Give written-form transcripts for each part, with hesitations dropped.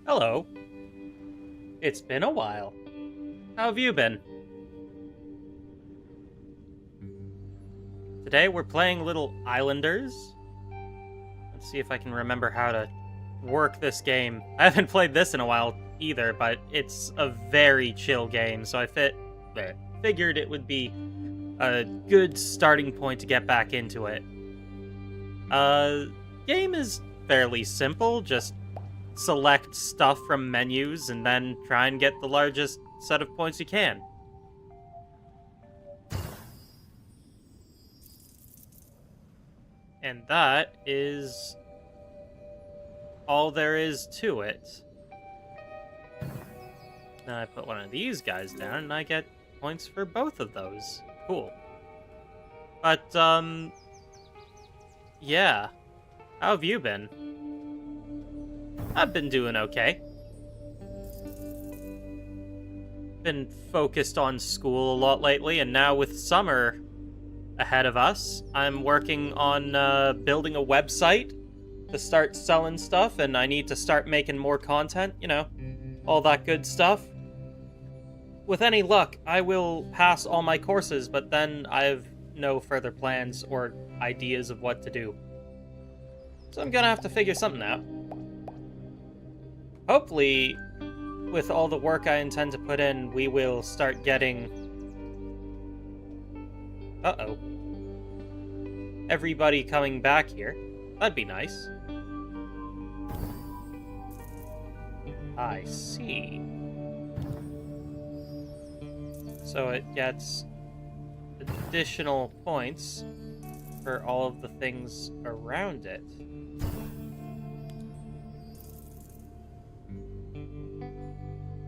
Hello. It's been a while. How have you been? Today we're playing Little Islanders. Let's see if I can remember how to work this game. I haven't played this in a while either, but it's a very chill game, so figured it would be a good starting point to get back into it. Game is fairly simple, just select stuff from menus and then try and get the largest set of points you can. And that is all there is to it. Then I put one of these guys down and I get points for both of those. Cool. But, yeah. How have you been? I've been doing okay. Been focused on school a lot lately, and now with summer ahead of us, I'm working on building a website to start selling stuff, and I need to start making more content, all that good stuff. With any luck, I will pass all my courses, but then I have no further plans or ideas of what to do. So I'm gonna have to figure something out. Hopefully, with all the work I intend to put in, we will start getting... Uh-oh. Everybody coming back here. That'd be nice. I see. So it gets additional points for all of the things around it.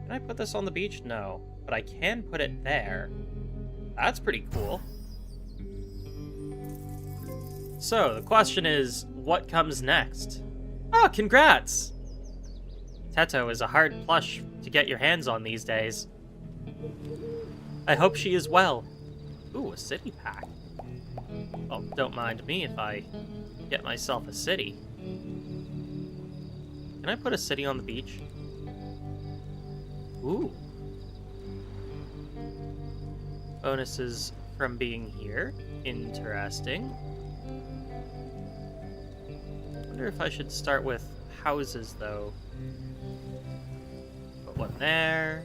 Can I put this on the beach? No. But I can put it there. That's pretty cool. So, the question is, what comes next? Oh, congrats! Teto is a hard plush to get your hands on these days. I hope she is well. Ooh, a city pack. Oh, don't mind me if I get myself a city. Can I put a city on the beach? Ooh. Bonuses from being here. Interesting. Wonder if I should start with houses, though. Put one there.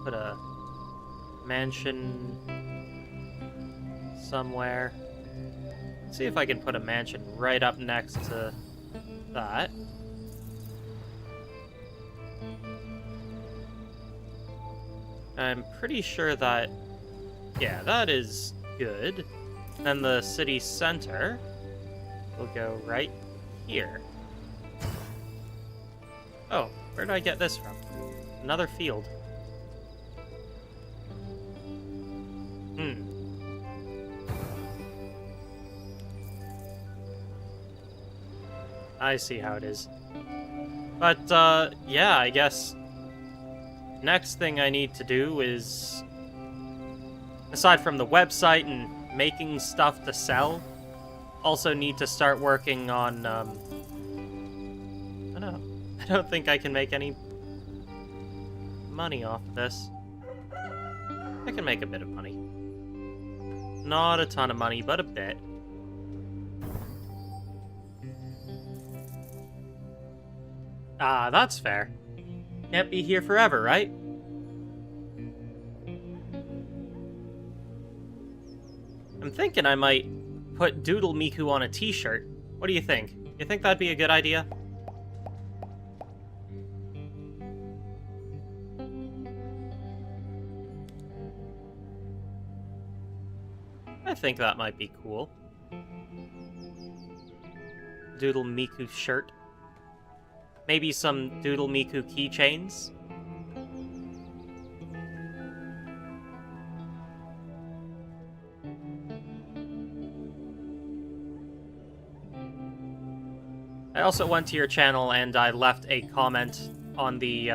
Put a mansion somewhere. See if I can put a mansion right up next to that. I'm pretty sure that... yeah, that is good. And the city center will go right here. Oh, where did I get this from? Another field. I see how it is. But, yeah, I guess next thing I need to do is, aside from the website and making stuff to sell, also need to start working on, I don't know. I don't think I can make any money off of this. I can make a bit of money. Not a ton of money, but a bit. Ah, that's fair. Can't be here forever, right? I'm thinking I might put Doodle Miku on a t-shirt. What do you think? You think that'd be a good idea? I think that might be cool. Doodle Miku shirt. Maybe some Doodle Miku keychains. I also went to your channel and I left a comment on the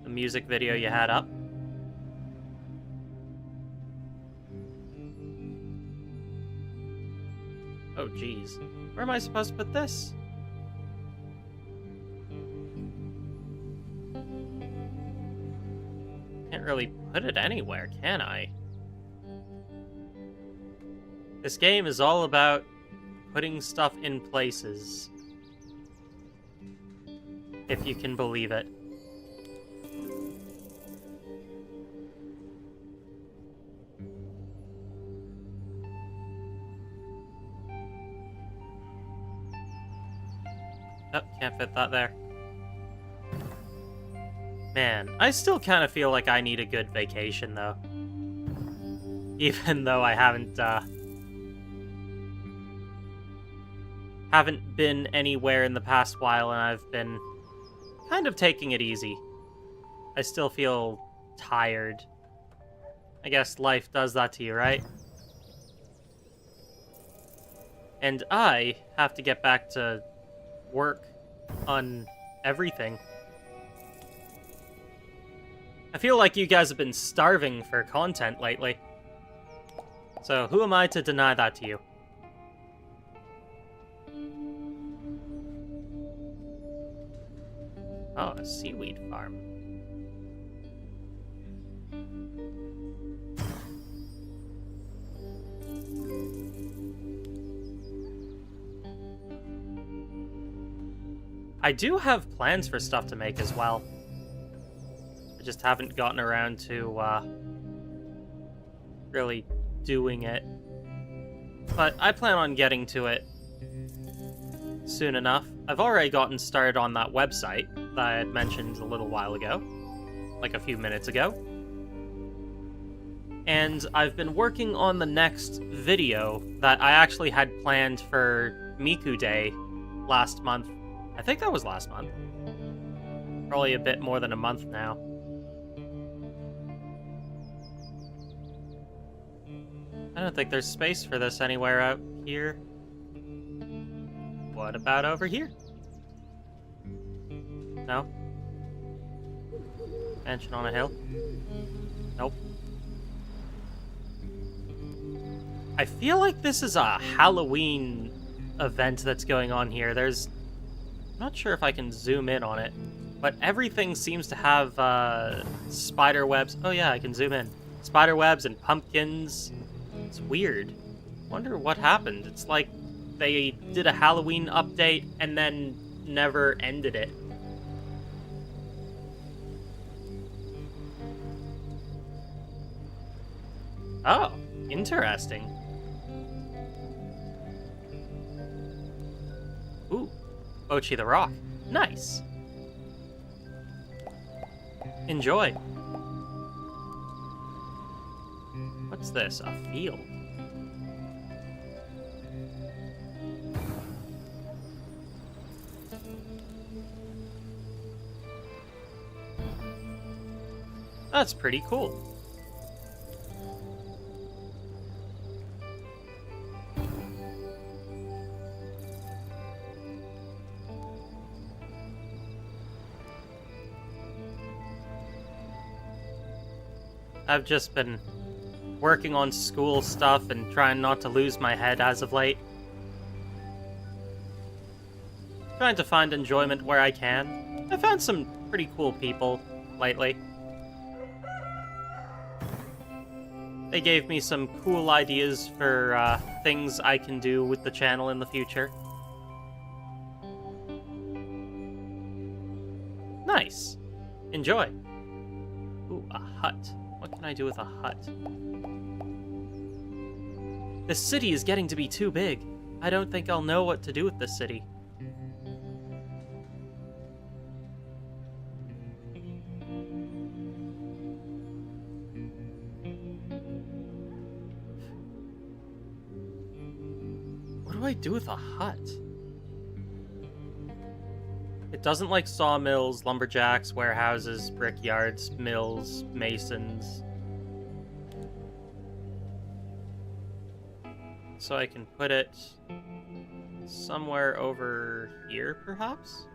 music video you had up. Oh, geez. Where am I supposed to put this? really put it anywhere, can I? This game is all about putting stuff in places. If you can believe it. Oh, can't fit that there. Man, I still kind of feel like I need a good vacation, though. Even though I haven't been anywhere in the past while, and I've been kind of taking it easy. I still feel tired. I guess life does that to you, right? And I have to get back to work on everything. I feel like you guys have been starving for content lately. So who am I to deny that to you? Oh, a seaweed farm. I do have plans for stuff to make as well. I just haven't gotten around to really doing it. But I plan on getting to it soon enough. I've already gotten started on that website that I had mentioned a little while ago, like a few minutes ago. And I've been working on the next video that I actually had planned for Miku Day last month. I think that was last month. Probably a bit more than a month now. I don't think there's space for this anywhere out here. What about over here? No? Mansion on a hill? Nope. I feel like this is a Halloween event that's going on here. I'm not sure if I can zoom in on it, but everything seems to have spider webs. Oh yeah, I can zoom in. Spider webs and pumpkins. It's weird. Wonder what happened. It's like they did a Halloween update and then never ended it. Oh, interesting. Ooh, Ochi the Rock. Nice. Enjoy. What's this? A field. That's pretty cool. I've just been working on school stuff and trying not to lose my head as of late. Trying to find enjoyment where I can. I found some pretty cool people lately. They gave me some cool ideas for things I can do with the channel in the future. Nice. Enjoy. Ooh, a hut. What can I do with a hut? This city is getting to be too big. I don't think I'll know what to do with this city. What do I do with a hut? It doesn't like sawmills, lumberjacks, warehouses, brickyards, mills, masons. So I can put it somewhere over here, perhaps?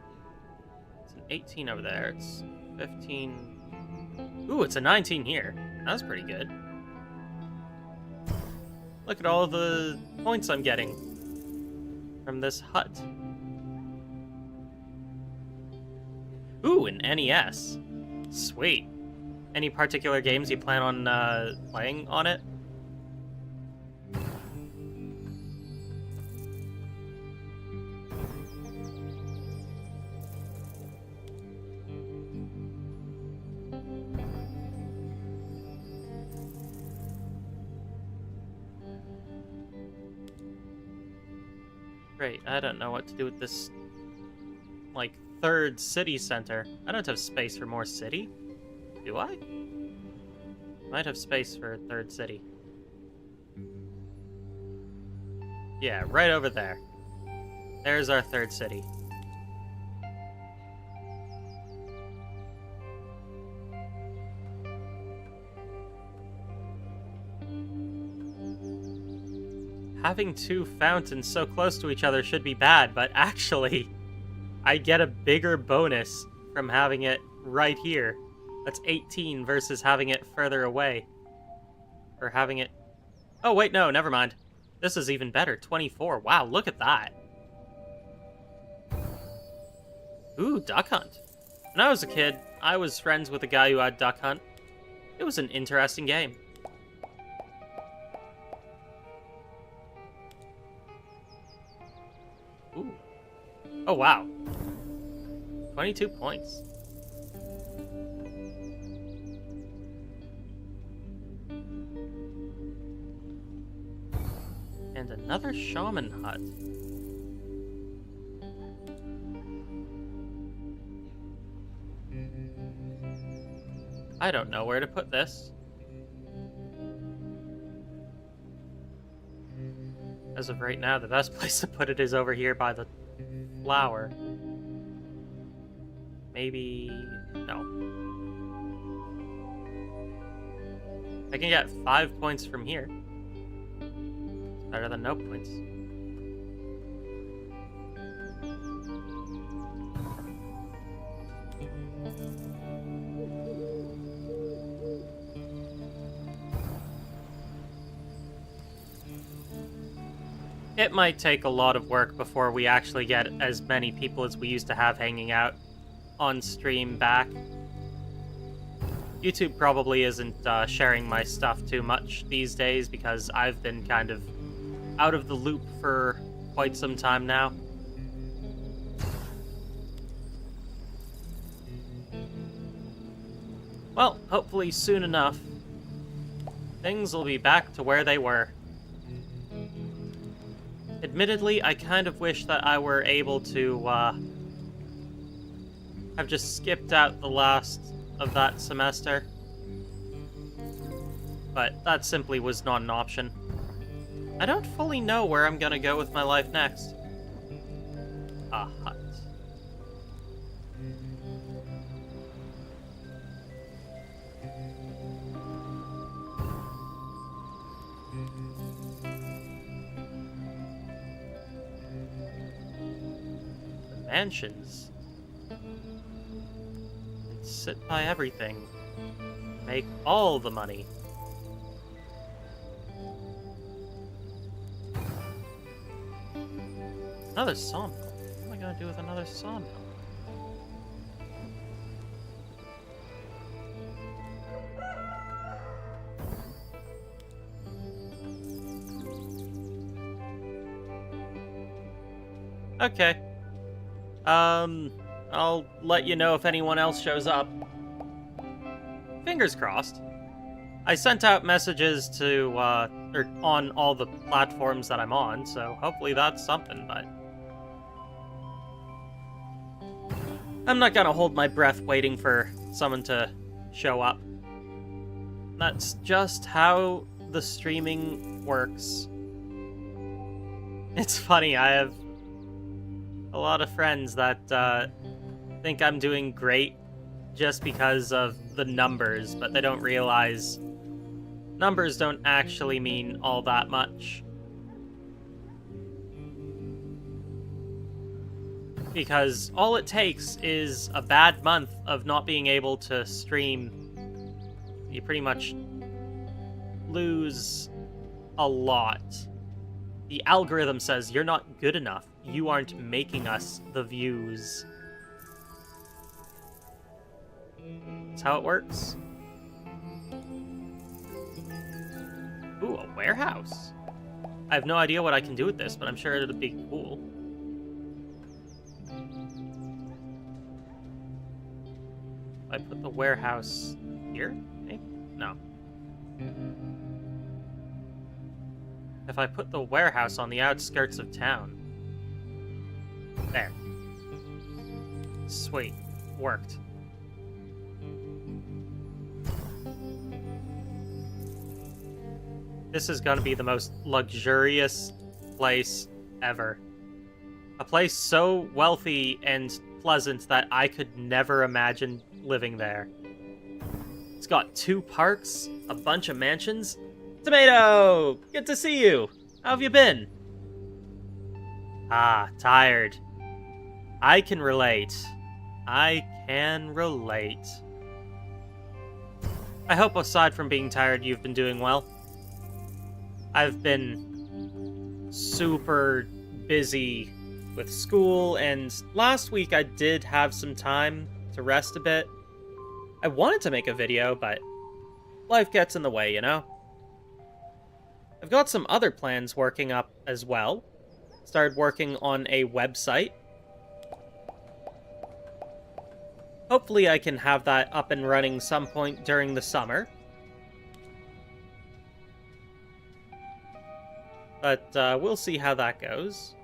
It's an 18 over there. It's 15. Ooh, it's a 19 here. That's pretty good. Look at all the points I'm getting from this hut. Ooh, an NES. Sweet. any particular games you plan on playing on it? Great, I don't know what to do with this, like, third city center. I don't have space for more city. Do I? Might have space for a third city. Yeah, right over there. There's our third city. Having two fountains so close to each other should be bad, but actually, I get a bigger bonus from having it right here. That's 18 versus having it further away. Or having it... Oh, wait, no, never mind. This is even better. 24. Wow, look at that. Ooh, Duck Hunt. When I was a kid, I was friends with a guy who had Duck Hunt. It was an interesting game. Ooh. Oh, wow. 22 points. And another shaman hut. I don't know where to put this. As of right now, the best place to put it is over here by the flower. Maybe... no. I can get 5 points from here. Better than no points. It might take a lot of work before we actually get as many people as we used to have hanging out on stream back. YouTube probably isn't sharing my stuff too much these days because I've been kind of out of the loop for quite some time now. Well, hopefully soon enough, things will be back to where they were. Admittedly, I kind of wish that I were able to have just skipped out the last of that semester. But that simply was not an option. I don't fully know where I'm gonna go with my life next. A hut. The mansions. And sit by everything. Make all the money. Another sawmill? What am I gonna do with another sawmill? Okay. I'll let you know if anyone else shows up. Fingers crossed. I sent out messages to, or on all the platforms that I'm on, so hopefully that's something, but... I'm not gonna hold my breath waiting for someone to show up. That's just how the streaming works. It's funny, I have a lot of friends that think I'm doing great just because of the numbers, but they don't realize numbers don't actually mean all that much. Because all it takes is a bad month of not being able to stream. You pretty much lose a lot. The algorithm says you're not good enough. You aren't making us the views. That's how it works. Ooh, a warehouse. I have no idea what I can do with this, but I'm sure it'll be cool. I put the warehouse here? Maybe? No. If I put the warehouse on the outskirts of town. There. Sweet. Worked. This is gonna be the most luxurious place ever. A place so wealthy and pleasant that I could never imagine living there. It's got 2 parks, a bunch of mansions. Tomato! Good to see you! How have you been? Ah, tired. I can relate. I can relate. I hope aside from being tired, you've been doing well. I've been super busy with school, and last week I did have some time to rest a bit. I wanted to make a video, but life gets in the way, you know? I've got some other plans working up as well. Started working on a website. Hopefully I can have that up and running some point during the summer. But we'll see how that goes.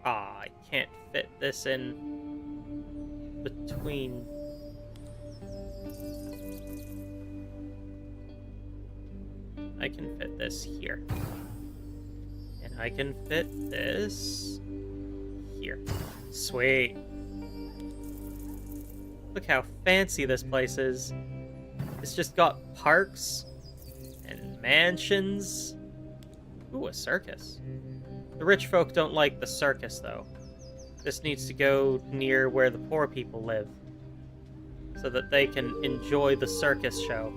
Ah, I can't fit this in between. I can fit this here. And I can fit this here. Sweet. Look how fancy this place is. It's just got parks and mansions. Ooh, a circus. The rich folk don't like the circus, though. This needs to go near where the poor people live, so that they can enjoy the circus show.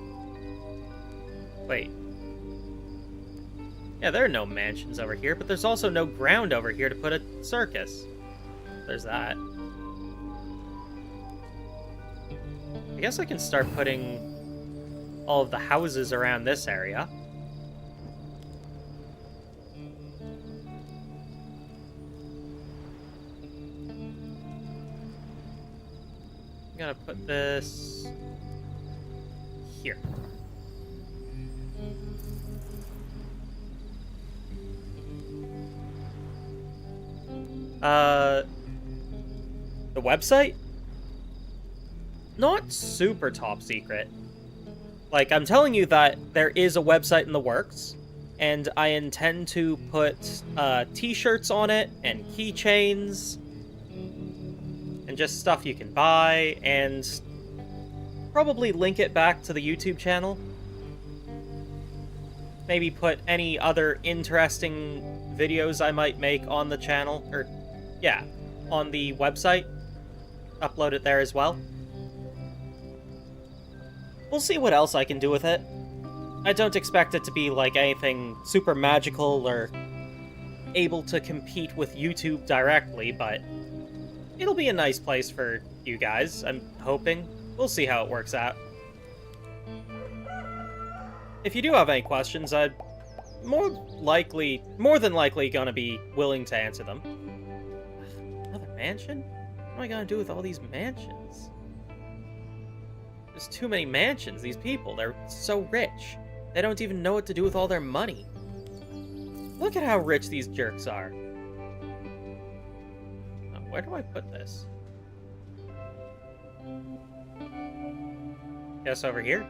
Wait. Yeah, there are no mansions over here, but there's also no ground over here to put a circus. There's that. I guess I can start putting all of the houses around this area. I'm gonna put this here. The website? Not super top secret. Like, I'm telling you that there is a website in the works, and I intend to put t-shirts on it, and keychains, and just stuff you can buy, and probably link it back to the YouTube channel. Maybe put any other interesting videos I might make on the channel, or, yeah, on the website. Upload it there as well. We'll see what else I can do with it. I don't expect it to be like anything super magical or able to compete with YouTube directly, but it'll be a nice place for you guys, I'm hoping. We'll see how it works out. If you do have any questions, I'm more than likely gonna be willing to answer them. Another mansion? What am I gonna do with all these mansions? There's too many mansions, these people. They're so rich. They don't even know what to do with all their money. Look at how rich these jerks are. Now, where do I put this? Guess over here?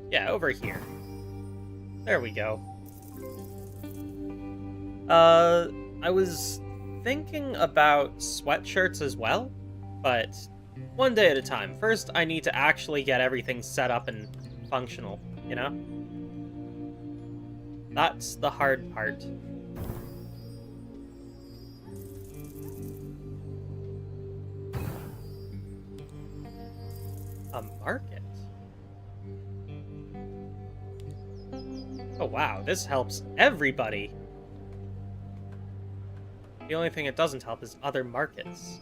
Yeah, over here. There we go. I was thinking about sweatshirts as well, but one day at a time. First, I need to actually get everything set up and functional, you know? That's the hard part. A market? Oh, wow, this helps everybody. The only thing it doesn't help is other markets.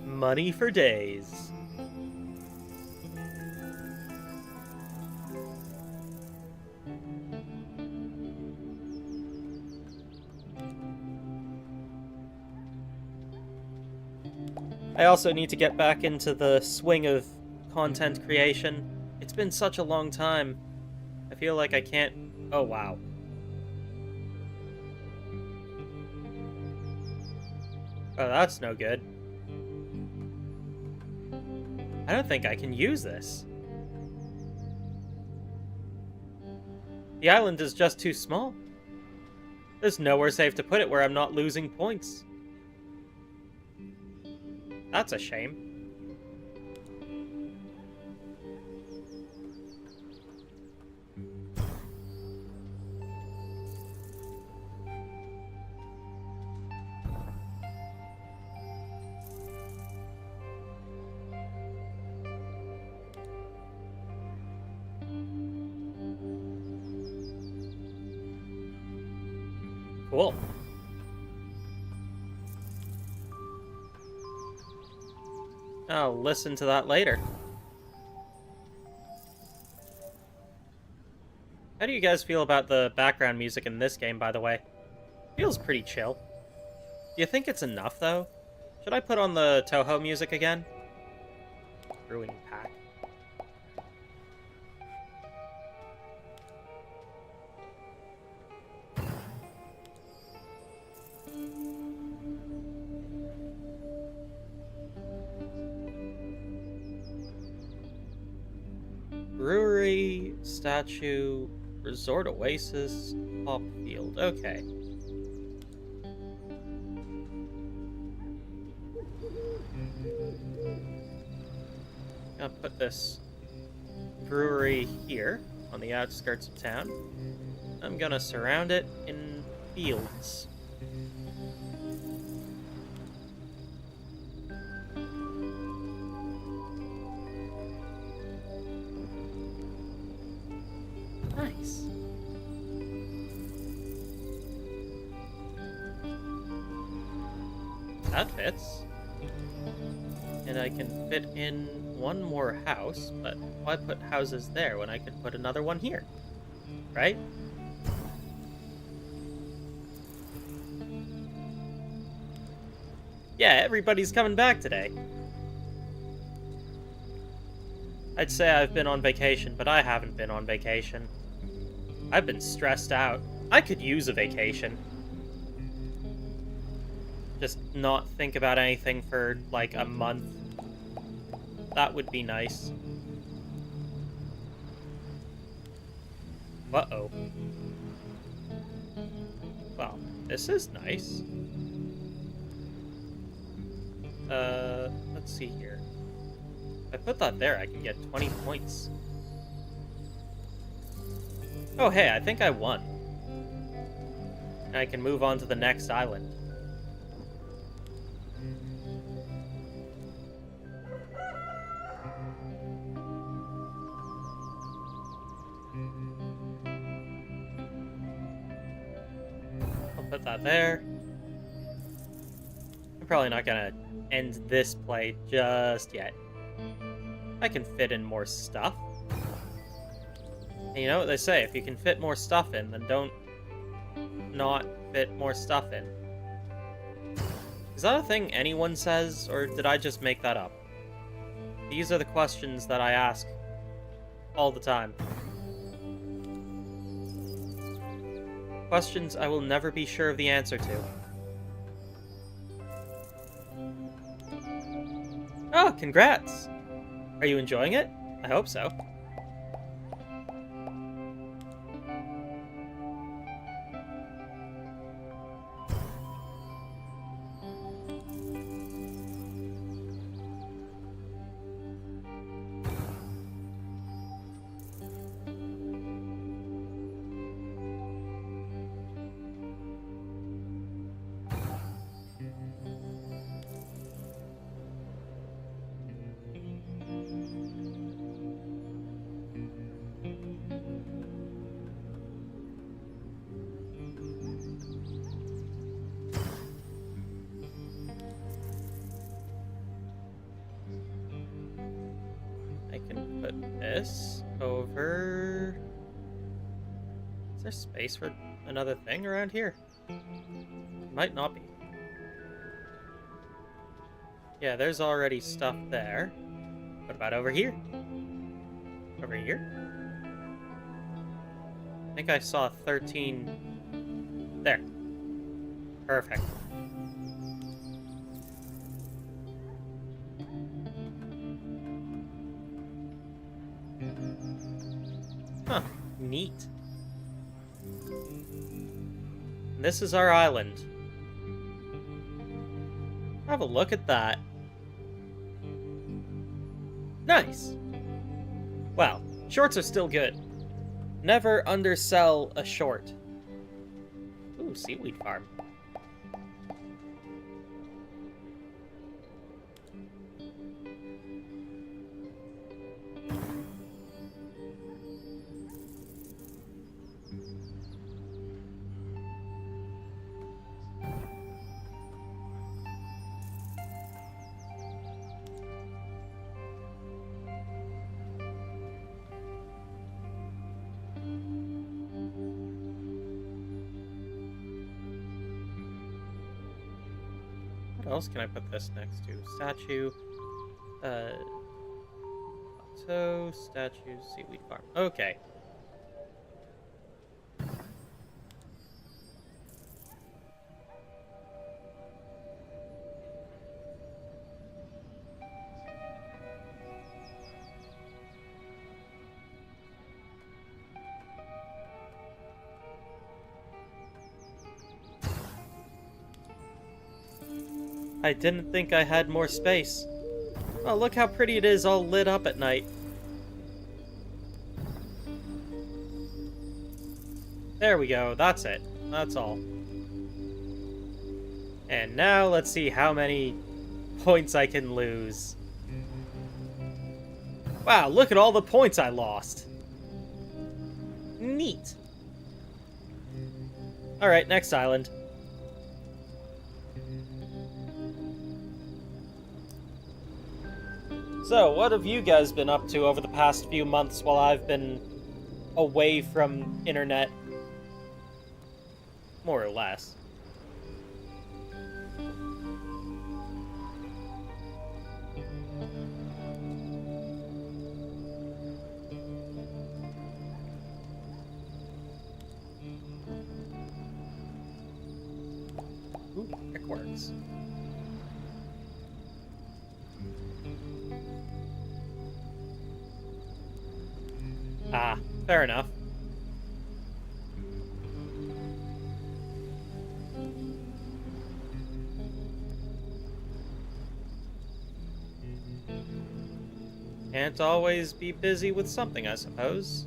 Money for days. I also need to get back into the swing of content creation. It's been such a long time. I feel like I can't... Oh, wow. Oh, that's no good. I don't think I can use this. The island is just too small. There's nowhere safe to put it where I'm not losing points. That's a shame. Cool. I'll listen to that later. How do you guys feel about the background music in this game, by the way? Feels pretty chill. Do you think it's enough, though? Should I put on the Touhou music again? Brewing pack. Brewery, statue, resort oasis, pop field. Okay. I'll put this brewery here on the outskirts of town. I'm gonna surround it in fields. Nice. That fits. And I can fit in one more house, but why put houses there when I could put another one here? Right? Yeah, everybody's coming back today. I'd say I've been on vacation, but I haven't been on vacation. I've been stressed out. I could use a vacation. Just not think about anything for, like, a month. That would be nice. Uh-oh. Well, this is nice. Let's see here. If I put that there, I can get 20 points. Oh, hey, I think I won. And I can move on to the next island. I'll put that there. I'm probably not gonna end this play just yet. I can fit in more stuff. And you know what they say, if you can fit more stuff in, then don't not fit more stuff in. Is that a thing anyone says, or did I just make that up? These are the questions that I ask all the time. Questions I will never be sure of the answer to. Oh, congrats! Are you enjoying it? I hope so. this over... Is there space for another thing around here? Might not be. Yeah, there's already stuff there. What about over here? Over here? I think I saw 13... There. Perfect. Huh. Neat. This is our island. Have a look at that. Nice. Wow. Shorts are still good. Never undersell a short. Ooh, seaweed farm. What else can I put this next to? Statue. Plateau, statue, seaweed farm. Okay. I didn't think I had more space. Oh, look how pretty it is all lit up at night. There we go, that's it. That's all. And now let's see how many points I can lose. Wow, look at all the points I lost. Neat. Alright, next island. So, what have you guys been up to over the past few months while I've been away from internet? More or less. Ooh, brickworks. Ah, fair enough. Can't always be busy with something, I suppose.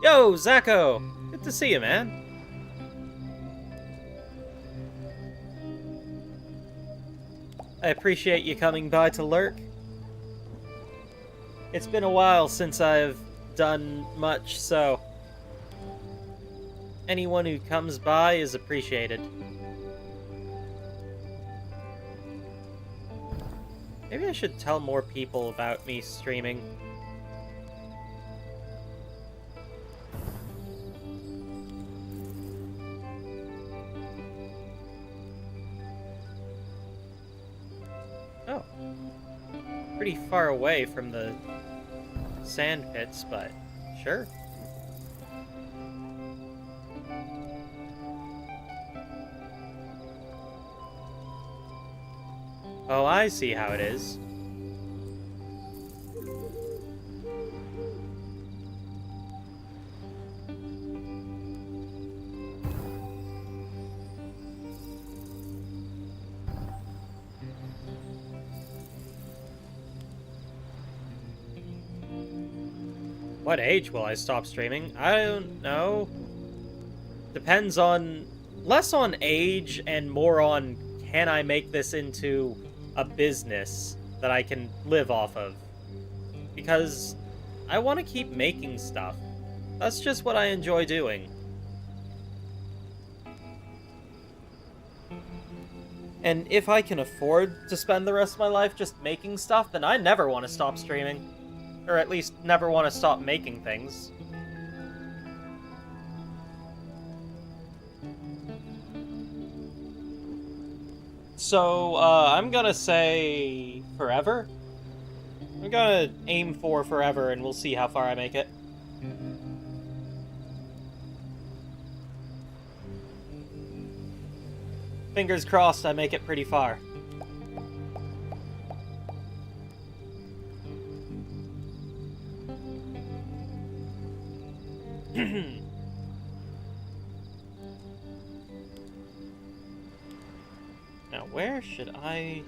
Yo, Zacho! Good to see you, man. I appreciate you coming by to lurk. It's been a while since I've done much, so anyone who comes by is appreciated. Maybe I should tell more people about me streaming. Oh. Pretty far away from the sand pits, but sure. Oh, I see how it is. what age will I stop streaming? I don't know. Depends on... less on age and more on, can I make this into a business that I can live off of? Because I want to keep making stuff. That's just what I enjoy doing. And if I can afford to spend the rest of my life just making stuff, then I never want to stop streaming. Or at least never want to stop making things. So, I'm gonna say forever. I'm gonna aim for forever, and we'll see how far I make it. Fingers crossed I make it pretty far. Now, where should I...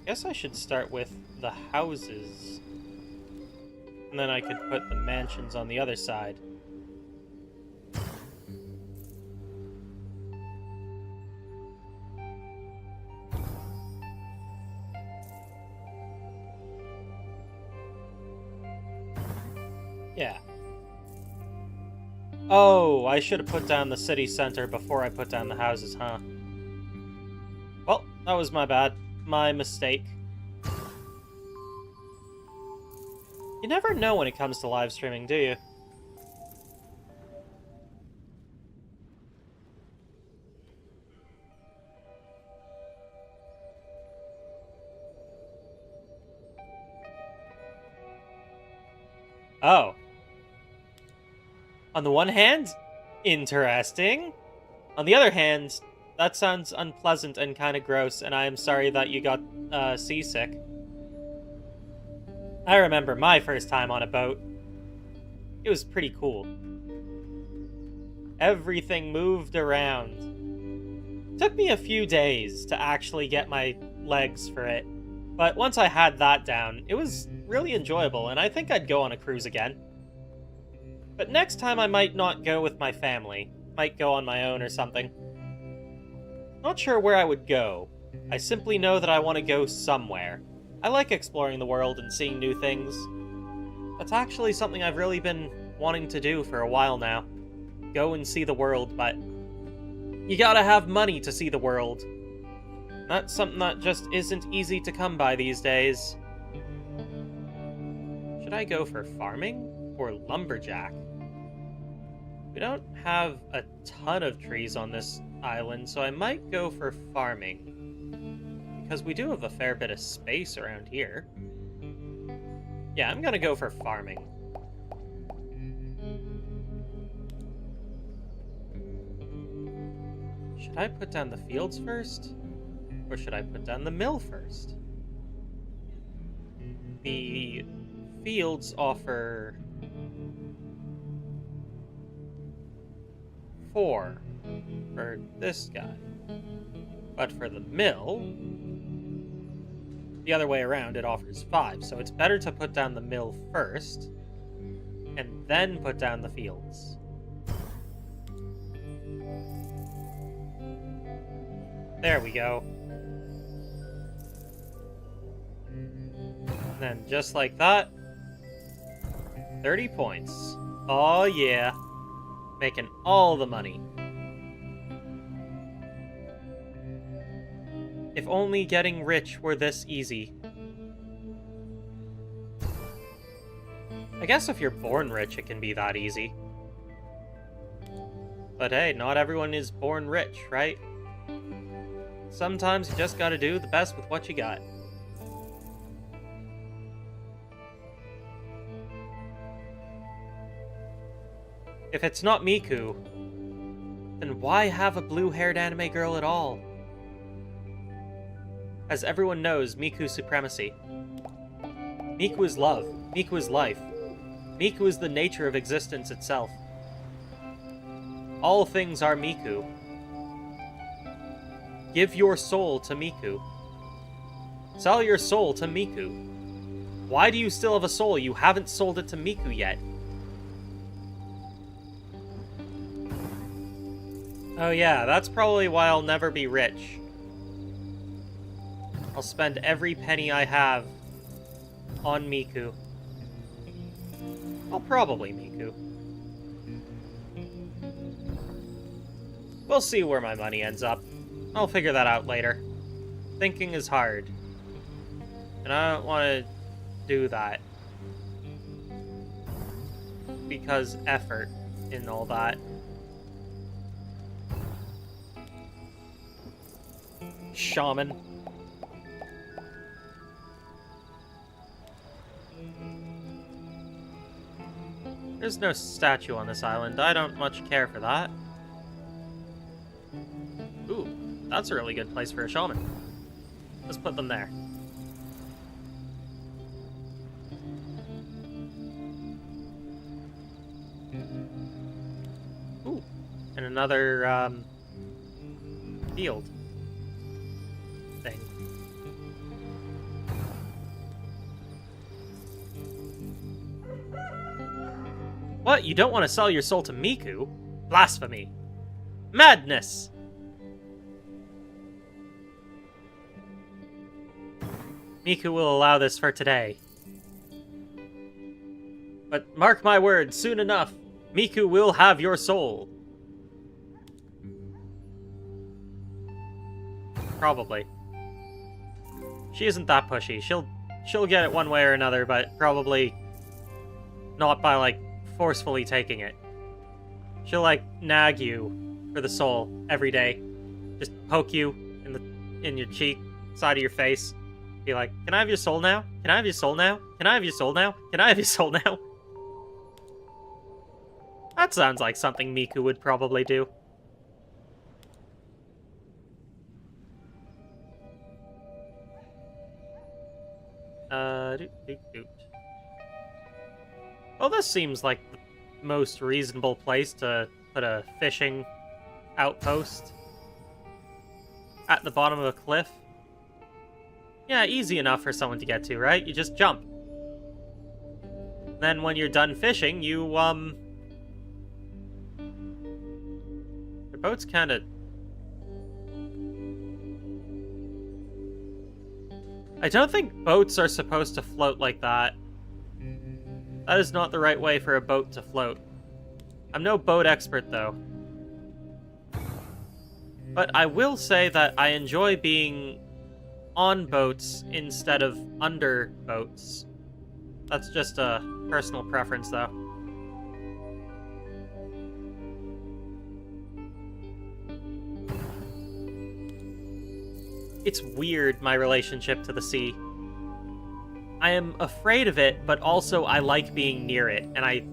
guess I should start with the houses. And then I could put the mansions on the other side. Yeah. Oh, I should have put down the city center before I put down the houses, huh? Well, that was my bad. My mistake. You never know when it comes to live streaming, do you? Oh. On the one hand, interesting. On the other hand, that sounds unpleasant and kind of gross, and I am sorry that you got seasick. I remember my first time on a boat. It was pretty cool. Everything moved around. Took me a few days to actually get my legs for it, but once I had that down, it was really enjoyable, and I think I'd go on a cruise again. But next time I might not go with my family. Might go on my own or something. Not sure where I would go. I simply know that I want to go somewhere. I like exploring the world and seeing new things. That's actually something I've really been wanting to do for a while now. Go and see the world, but you gotta have money to see the world. That's something that just isn't easy to come by these days. Should I go for farming or lumberjack? We don't have a ton of trees on this island, so I might go for farming. Because we do have a fair bit of space around here. Yeah, I'm gonna go for farming. Should I put down the fields first? Or should I put down the mill first? The fields offer 4 for this guy. But for the mill, the other way around, it offers 5. So it's better to put down the mill first, and then put down the fields. There we go. And then just like that, 30 points. Oh yeah. Making all the money. If only getting rich were this easy. I guess if you're born rich, it can be that easy. But hey, not everyone is born rich, right? Sometimes you just gotta do the best with what you got. If it's not Miku, then why have a blue-haired anime girl at all? As everyone knows, Miku supremacy. Miku is love. Miku is life. Miku is the nature of existence itself. All things are Miku. Give your soul to Miku. Sell your soul to Miku. Why do you still have a soul? You haven't sold it to Miku yet. Oh yeah, that's probably why I'll never be rich. I'll spend every penny I have on Miku. Well, probably Miku. We'll see where my money ends up. I'll figure that out later. Thinking is hard. And I don't want to do that. Because effort in all that. Shaman. There's no statue on this island. I don't much care for that. Ooh, that's a really good place for a shaman. Let's put them there. Ooh, and another, field thing. What? You don't want to sell your soul to Miku? Blasphemy. Madness! Miku will allow this for today. But mark my words, soon enough, Miku will have your soul. Probably. She isn't that pushy. She'll get it one way or another, but probably not by, like, forcefully taking it. She'll, like, nag you for the soul every day. Just poke you in your cheek, side of your face. Be like, can I have your soul now? Can I have your soul now? Can I have your soul now? Can I have your soul now? That sounds like something Miku would probably do. Well, this seems like the most reasonable place to put a fishing outpost. At the bottom of a cliff. Yeah, easy enough for someone to get to, right? You just jump. Then when you're done fishing, you, the boat's kinda... I don't think boats are supposed to float like that. That is not the right way for a boat to float. I'm no boat expert, though. But I will say that I enjoy being on boats instead of under boats. That's just a personal preference, though. It's weird, my relationship to the sea. I am afraid of it, but also I like being near it, and I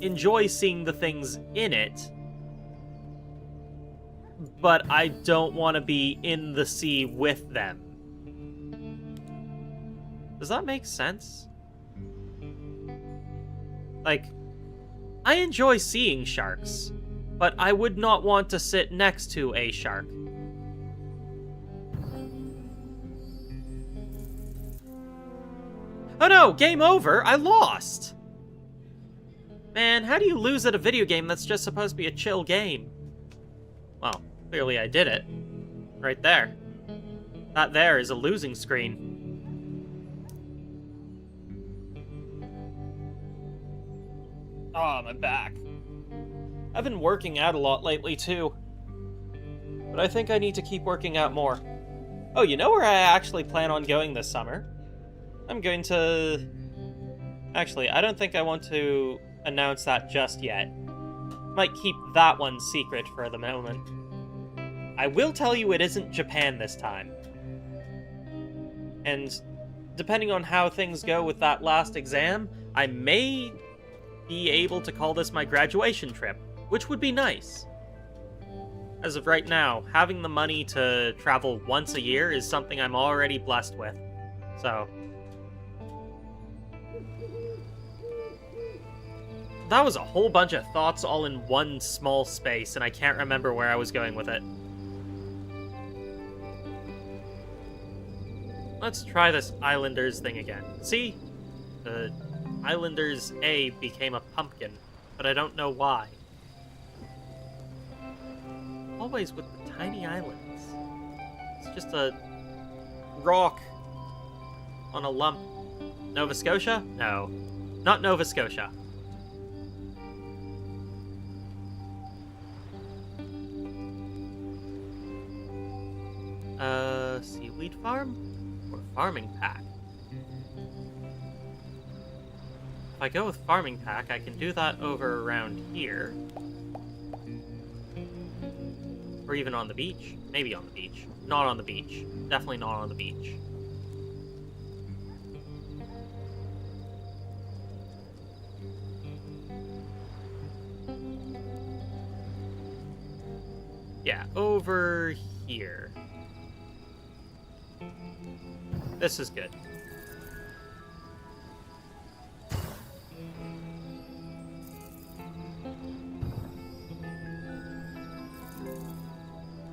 enjoy seeing the things in it. But I don't want to be in the sea with them. Does that make sense? Like, I enjoy seeing sharks, but I would not want to sit next to a shark. Oh no, game over! I lost! Man, how do you lose at a video game that's just supposed to be a chill game? Well, clearly I did it. Right there. That there is a losing screen. Oh, my back. I've been working out a lot lately, too. But I think I need to keep working out more. Oh, you know where I actually plan on going this summer? I'm going to... Actually, I don't think I want to announce that just yet. Might keep that one secret for the moment. I will tell you it isn't Japan this time. And depending on how things go with that last exam, I may be able to call this my graduation trip, which would be nice. As of right now, having the money to travel once a year is something I'm already blessed with. So... that was a whole bunch of thoughts all in one small space, and I can't remember where I was going with it. Let's try this Islanders thing again. See? The Islanders A became a pumpkin, but I don't know why. Always with the tiny islands. It's just a rock on a lump. Nova Scotia? No. Not Nova Scotia. Seaweed farm? Or farming pack? If I go with farming pack, I can do that over around here. Or even on the beach. Maybe on the beach. Not on the beach. Definitely not on the beach. Yeah, over here. This is good.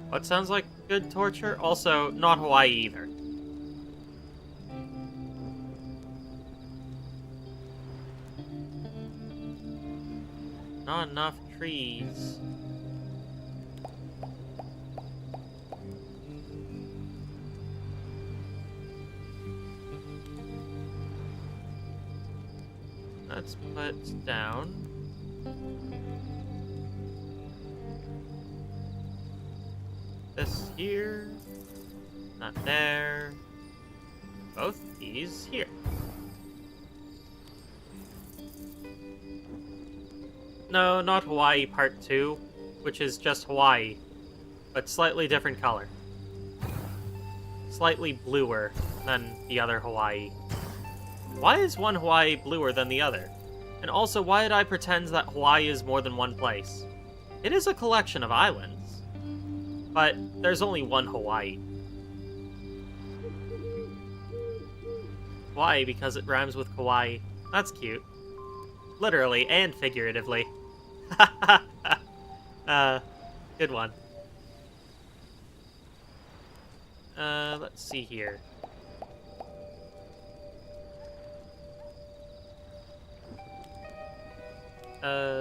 What sounds like good torture? Also, not Hawaii either. Not enough trees. Let's put down. This here. Not there. Both these here. No, not Hawaii Part 2, which is just Hawaii, but slightly different color. Slightly bluer than the other Hawaii. Why is one Hawaii bluer than the other? And also, why did I pretend that Hawaii is more than one place? It is a collection of islands, but there's only one Hawaii. Hawaii because it rhymes with kawaii. That's cute. Literally and figuratively. Good one. Let's see here.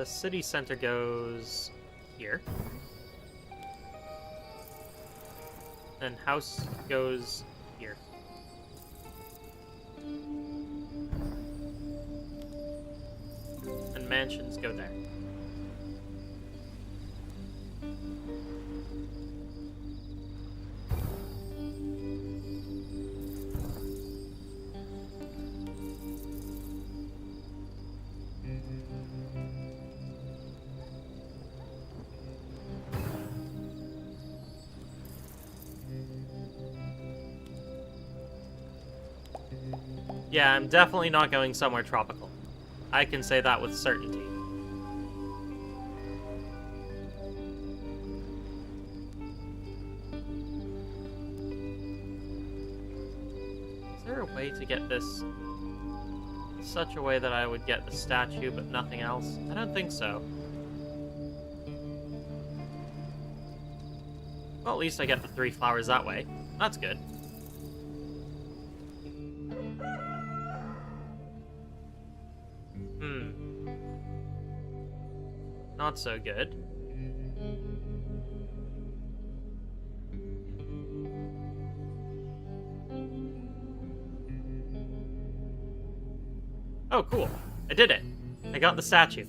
City center goes here. And house goes here. And mansions go there. Yeah, I'm definitely not going somewhere tropical. I can say that with certainty. Is there a way to get this in such a way that I would get the statue but nothing else? I don't think so. Well, at least I get the 3 flowers that way. That's good. Not so good. Oh, cool. I did it. I got the statue.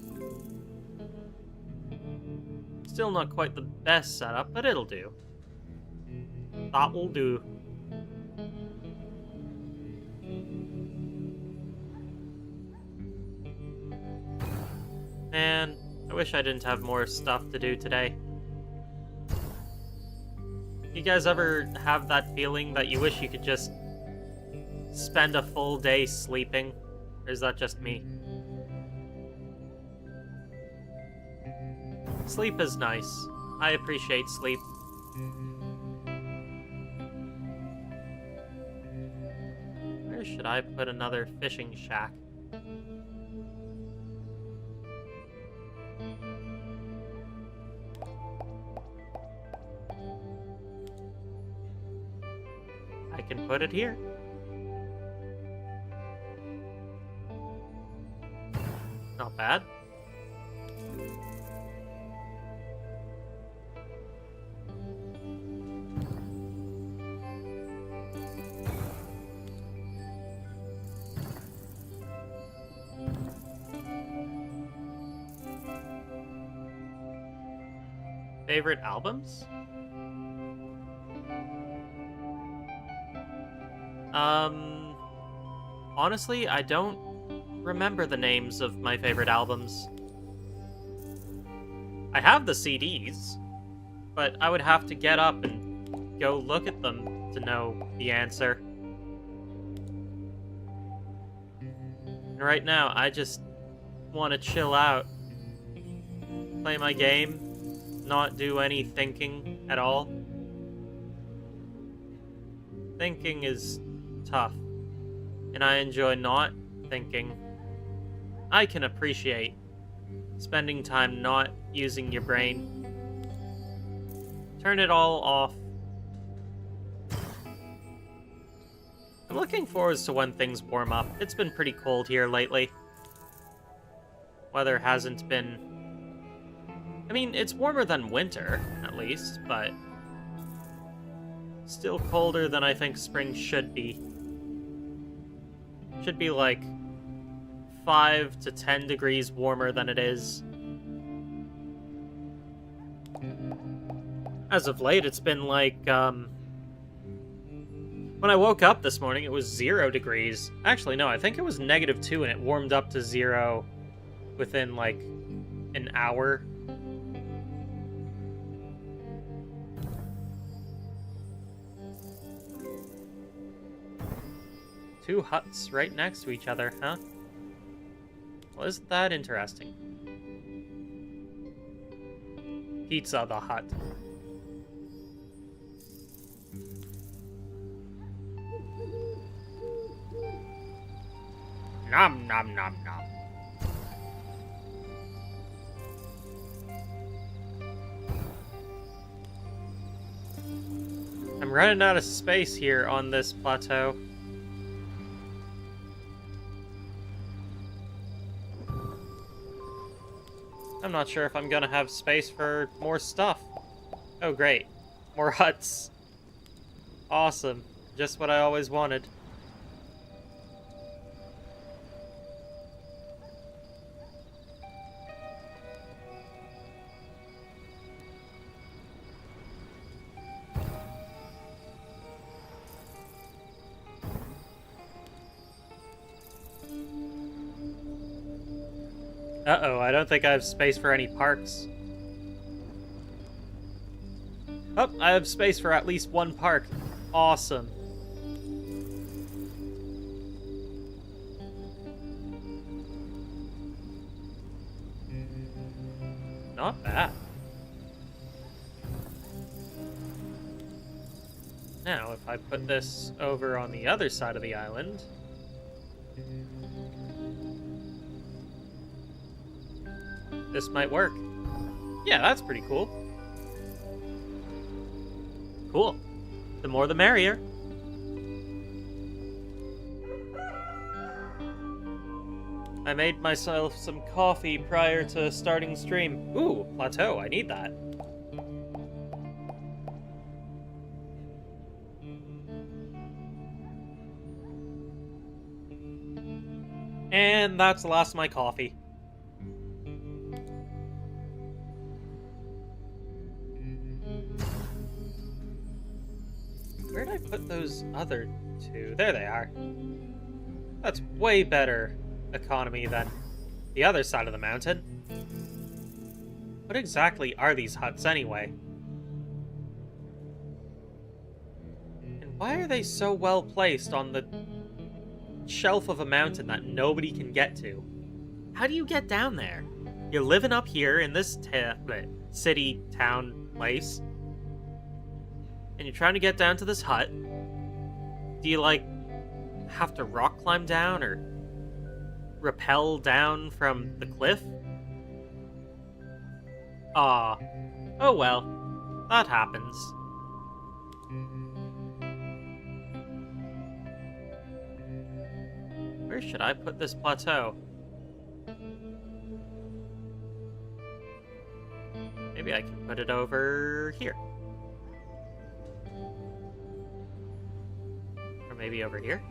Still not quite the best setup, but it'll do. That will do. Man, I wish I didn't have more stuff to do today. You guys ever have that feeling that you wish you could just spend a full day sleeping? Or is that just me? Sleep is nice. I appreciate sleep. Where should I put another fishing shack? I can put it here. bad. Favorite albums? Honestly, I don't remember the names of my favorite albums. I have the CDs, but I would have to get up and go look at them to know the answer. And right now, I just want to chill out, play my game, not do any thinking at all. Thinking is tough, and I enjoy not thinking. I can appreciate spending time not using your brain. Turn it all off. I'm looking forward to when things warm up. It's been pretty cold here lately. Weather hasn't been... I mean, it's warmer than winter, at least, but... still colder than I think spring should be. Should be like 5 to 10 degrees warmer than it is. As of late, it's been like, when I woke up this morning, it was 0 degrees. Actually, no, I think it was -2 and it warmed up to 0 within like an hour. Two huts right next to each other, huh? Well, isn't that interesting? Pizza the Hut. Nom nom nom nom. I'm running out of space here on this plateau. I'm not sure if I'm gonna have space for more stuff. Oh great. More huts. Awesome. Just what I always wanted. Uh-oh, I don't think I have space for any parks. Oh, I have space for at least one park. Awesome. Not bad. Now, if I put this over on the other side of the island... this might work. Yeah, that's pretty cool. Cool. The more the merrier. I made myself some coffee prior to starting stream. Ooh, plateau, I need that. And that's the last of my coffee. Where did I put those other two? There they are. That's way better economy than the other side of the mountain. What exactly are these huts anyway? And why are they so well placed on the shelf of a mountain that nobody can get to? How do you get down there? You're living up here in this city, town, place, and you're trying to get down to this hut. Do you, like, have to rock climb down or rappel down from the cliff? Aw. Oh well. That happens. Where should I put this plateau? Maybe I can put it over here. Or maybe over here.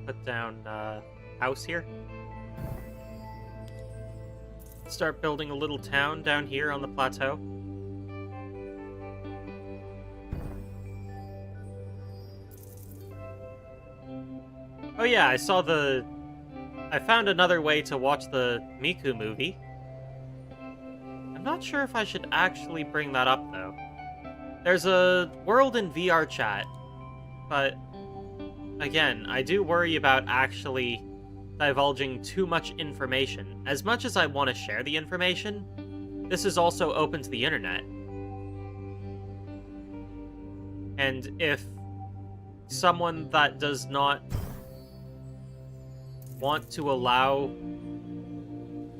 Put down house here. Start building a little town down here on the plateau. Oh yeah, I found another way to watch the Miku movie. I'm not sure if I should actually bring that up, though. There's a world in VR chat, but again, I do worry about actually divulging too much information. As much as I want to share the information, this is also open to the internet. And if someone that does not want to allow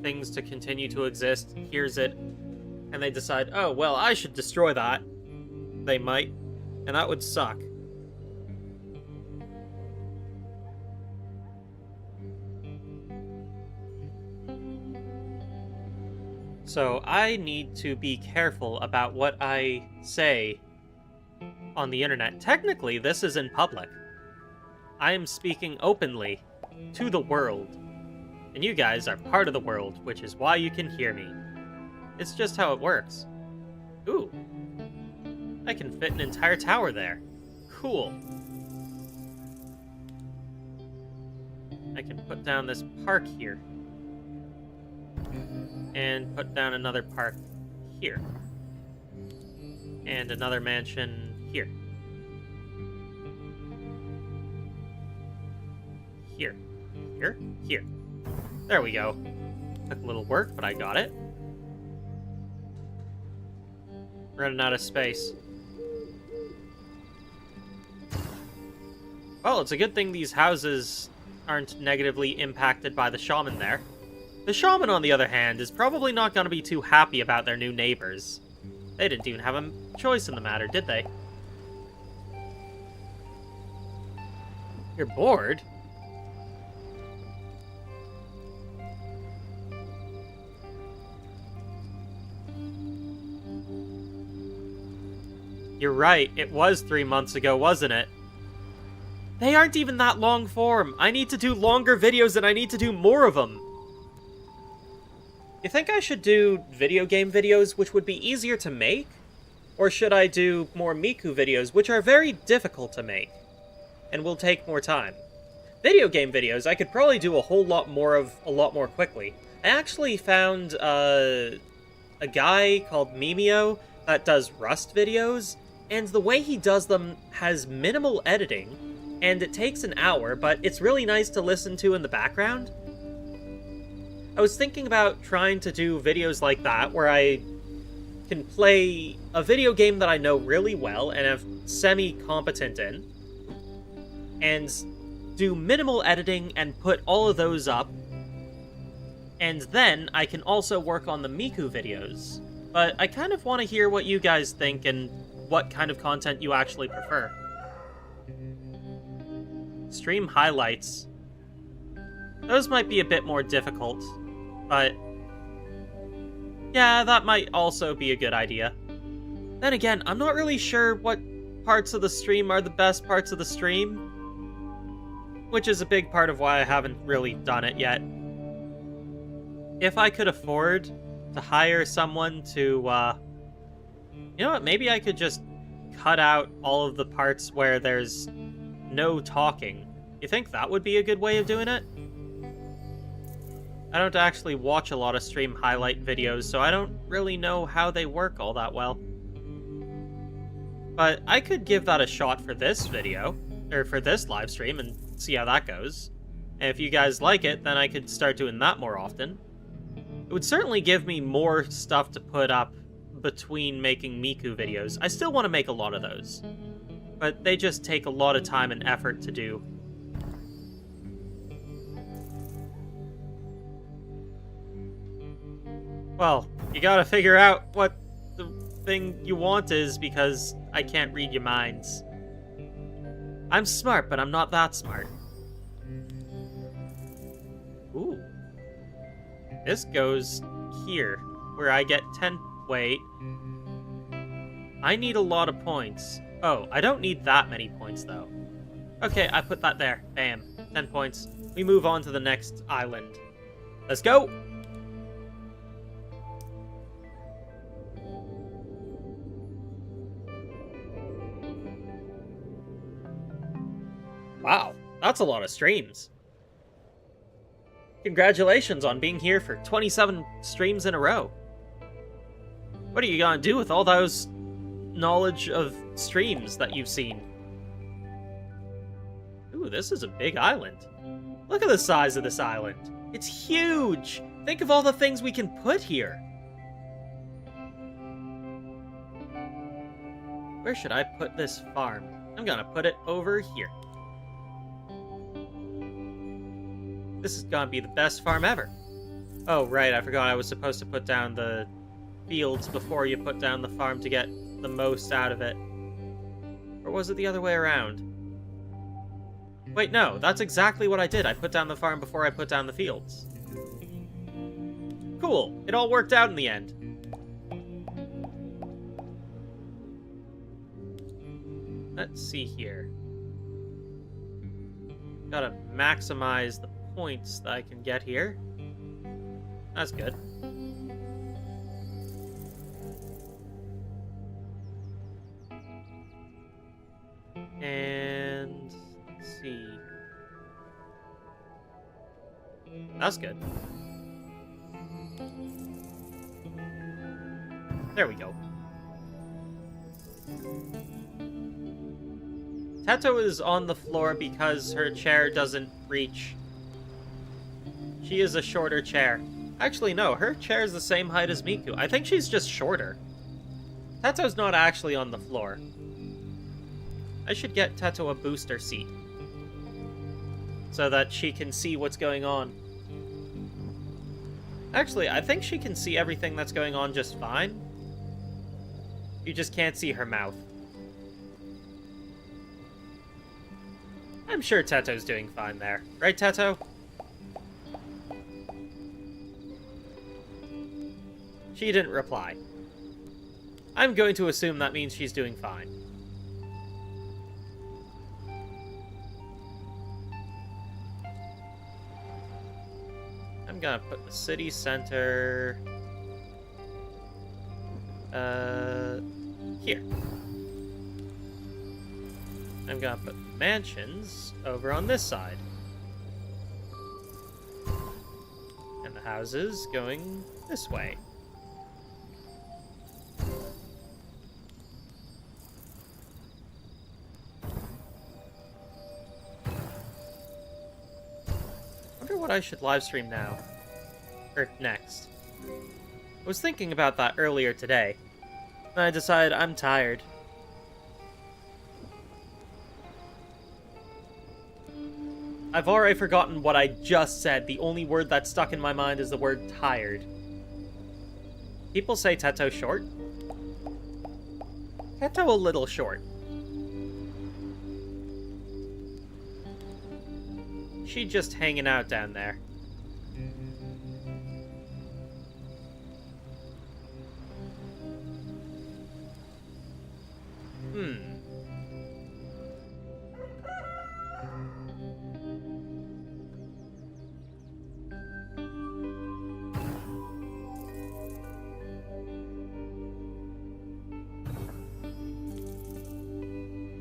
things to continue to exist hears it, and they decide, oh, well, I should destroy that, they might, and that would suck. So I need to be careful about what I say on the internet. Technically, this is in public. I am speaking openly to the world. And you guys are part of the world, which is why you can hear me. It's just how it works. Ooh. I can fit an entire tower there. Cool. I can put down this park here. And put down another park here. And another mansion here. Here. Here? Here. There we go. Took a little work, but I got it. Running out of space. Well, it's a good thing these houses aren't negatively impacted by the shaman there. The shaman, on the other hand, is probably not going to be too happy about their new neighbors. They didn't even have a choice in the matter, did they? You're bored? You're right, it was 3 months ago, wasn't it? They aren't even that long form. I need to do longer videos and I need to do more of them. You think I should do video game videos, which would be easier to make? Or should I do more Miku videos, which are very difficult to make, and will take more time? Video game videos, I could probably do a whole lot more of a lot more quickly. I actually found a guy called Mimio that does Rust videos, and the way he does them has minimal editing, and it takes an hour, but it's really nice to listen to in the background. I was thinking about trying to do videos like that, where I can play a video game that I know really well and am semi-competent in, and do minimal editing and put all of those up, and then I can also work on the Miku videos. But I kind of want to hear what you guys think and what kind of content you actually prefer. Stream highlights. Those might be a bit more difficult, but yeah, that might also be a good idea. Then again, I'm not really sure what parts of the stream are the best parts of the stream, which is a big part of why I haven't really done it yet. If I could afford to hire someone to, you know what, maybe I could just cut out all of the parts where there's no talking. You think that would be a good way of doing it? I don't actually watch a lot of stream highlight videos, so I don't really know how they work all that well. But I could give that a shot for this video, or for this live stream, and see how that goes. And if you guys like it, then I could start doing that more often. It would certainly give me more stuff to put up between making Miku videos. I still want to make a lot of those, but they just take a lot of time and effort to do. Well, you gotta figure out what the thing you want is, because I can't read your minds. I'm smart, but I'm not that smart. Ooh, This goes here, where I get 10... Wait. I need a lot of points. Oh, I don't need that many points, though. Okay, I put that there. Bam. 10 points. We move on to the next island. Let's go! Wow, that's a lot of streams. Congratulations on being here for 27 streams in a row. What are you gonna do with all those knowledge of streams that you've seen? Ooh, this is a big island. Look at the size of this island. It's huge! Think of all the things we can put here. Where should I put this farm? I'm gonna put it over here. This is gonna be the best farm ever. Oh, right, I forgot I was supposed to put down the fields before you put down the farm to get the most out of it. Or was it the other way around? Wait, no, that's exactly what I did. I put down the farm before I put down the fields. Cool, it all worked out in the end. Let's see here. Gotta maximize the points that I can get here. That's good. And let's see. That's good. There we go. Teto is on the floor because her chair doesn't reach. She is a shorter chair. Actually, no, her chair is the same height as Miku. I think she's just shorter. Teto's not actually on the floor. I should get Teto a booster seat, so that she can see what's going on. Actually, I think she can see everything that's going on just fine. You just can't see her mouth. I'm sure Teto's doing fine there. Right, Teto? She didn't reply. I'm going to assume that means she's doing fine. I'm gonna put the city center... here. I'm gonna put mansions over on this side. And the houses going this way. Wonder what I should live stream now. Or next. I was thinking about that earlier today. And I decided I'm tired. I've already forgotten what I just said. The only word that's stuck in my mind is the word tired. People say Teto short. Teto a little short. She just hanging out down there.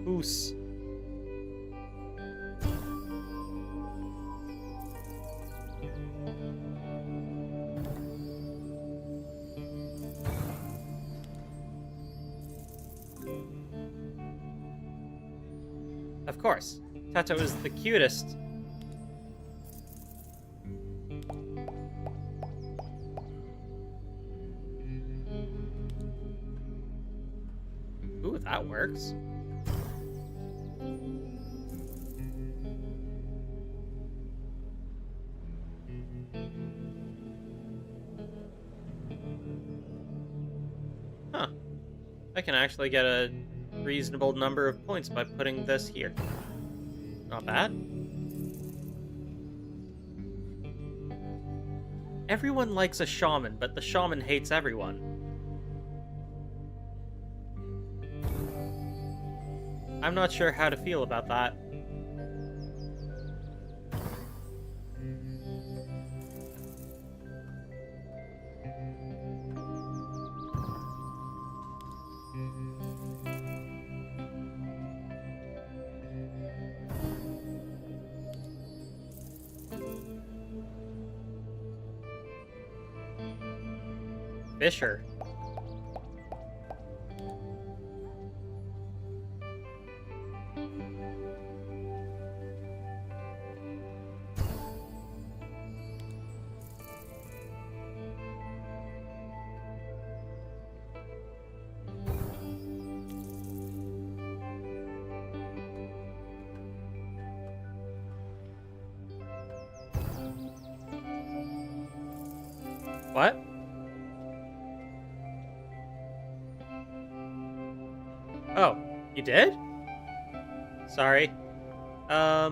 Oos. Of course, Teto is the cutest. Ooh, that works. Huh. I can actually get a reasonable number of points by putting this here. Not bad. Everyone likes a shaman, but the shaman hates everyone. I'm not sure how to feel about that. Fisher. What? Oh, you did? Sorry. I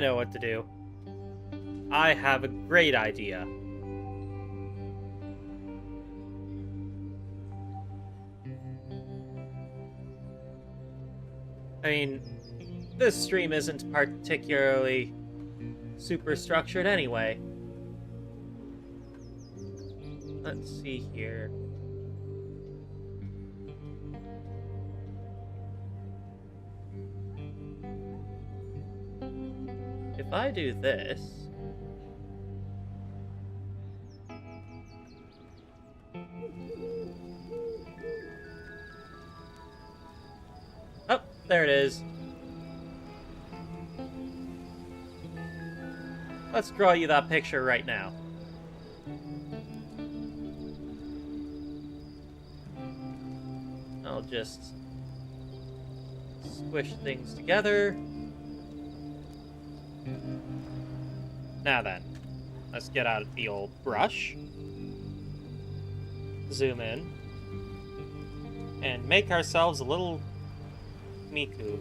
know what to do. I have a great idea. I mean, this stream isn't particularly super structured anyway. Let's see here. If I do this... Oh, there it is. Let's draw you that picture right now. I'll just squish things together. Now then, let's get out the old brush. Zoom in. And make ourselves a little Miku.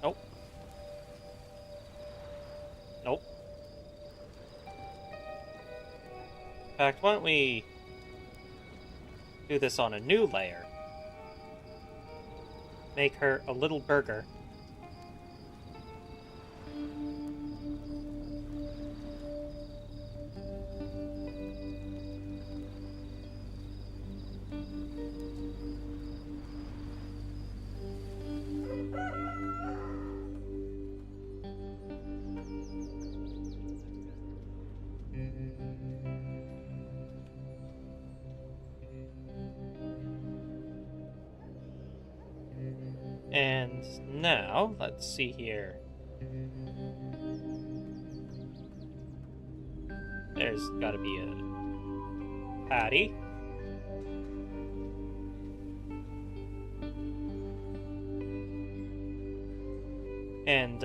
Nope. Nope. In fact, why don't we do this on a new layer? Make her a little burger. And now, let's see here. There's gotta be a patty. And,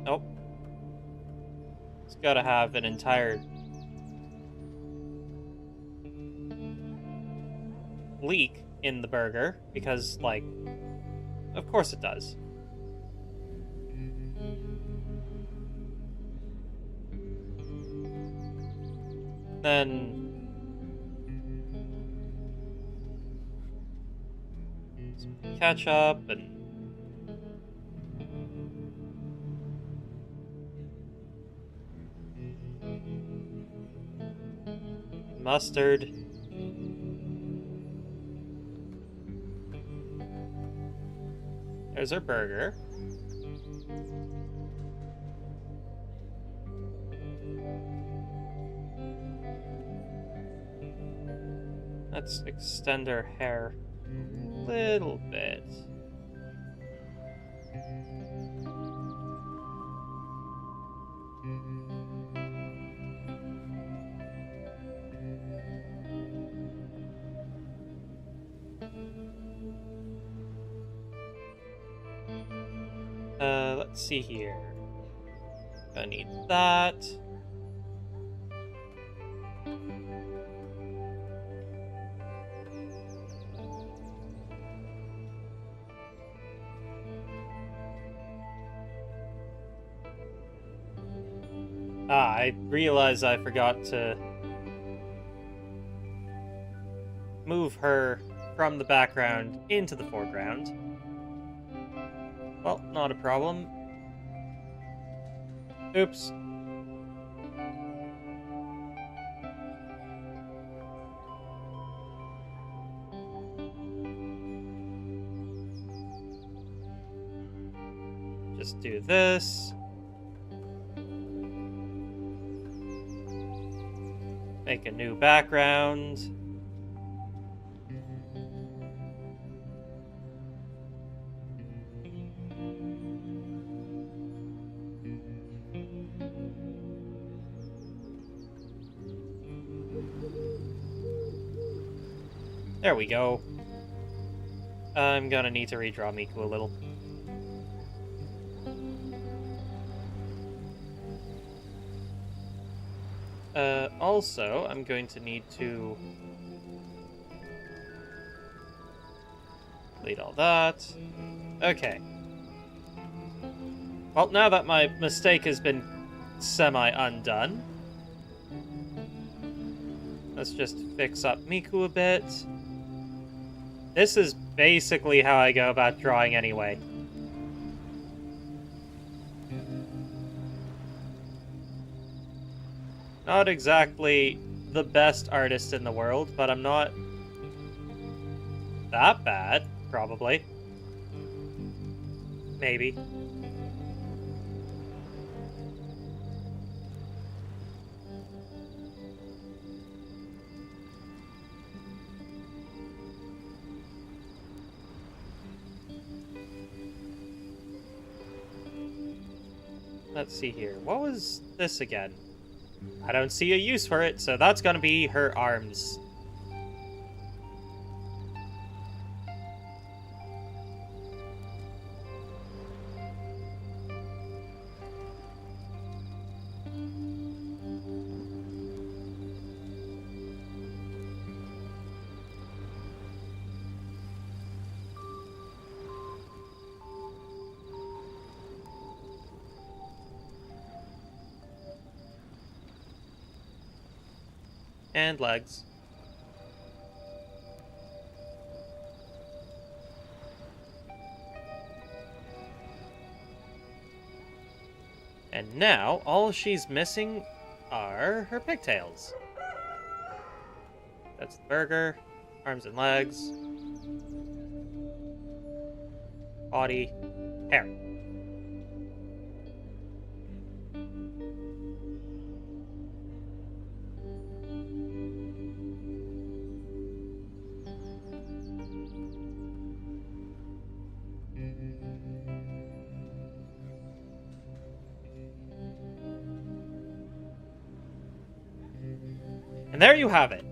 nope. It's gotta have an entire leek in the burger, because, like, of course it does. Then some ketchup and mustard. There's our burger. Let's extend our hair a little bit. Let's see here. Gonna need that. I realize I forgot to move her from the background into the foreground. Well, not a problem. Oops. Just do this. Make a new background. There we go. I'm gonna need to redraw Miku a little. Also, I'm going to need to delete all that. Okay. Well, now that my mistake has been semi-undone, let's just fix up Miku a bit. This is basically how I go about drawing anyway. Not exactly the best artist in the world, but I'm not that bad, probably. Maybe. Let's see here. What was this again? I don't see a use for it, so that's gonna be her arms. And legs. And now, all she's missing are her pigtails. That's the burger, arms and legs, body, hair. And there you have it.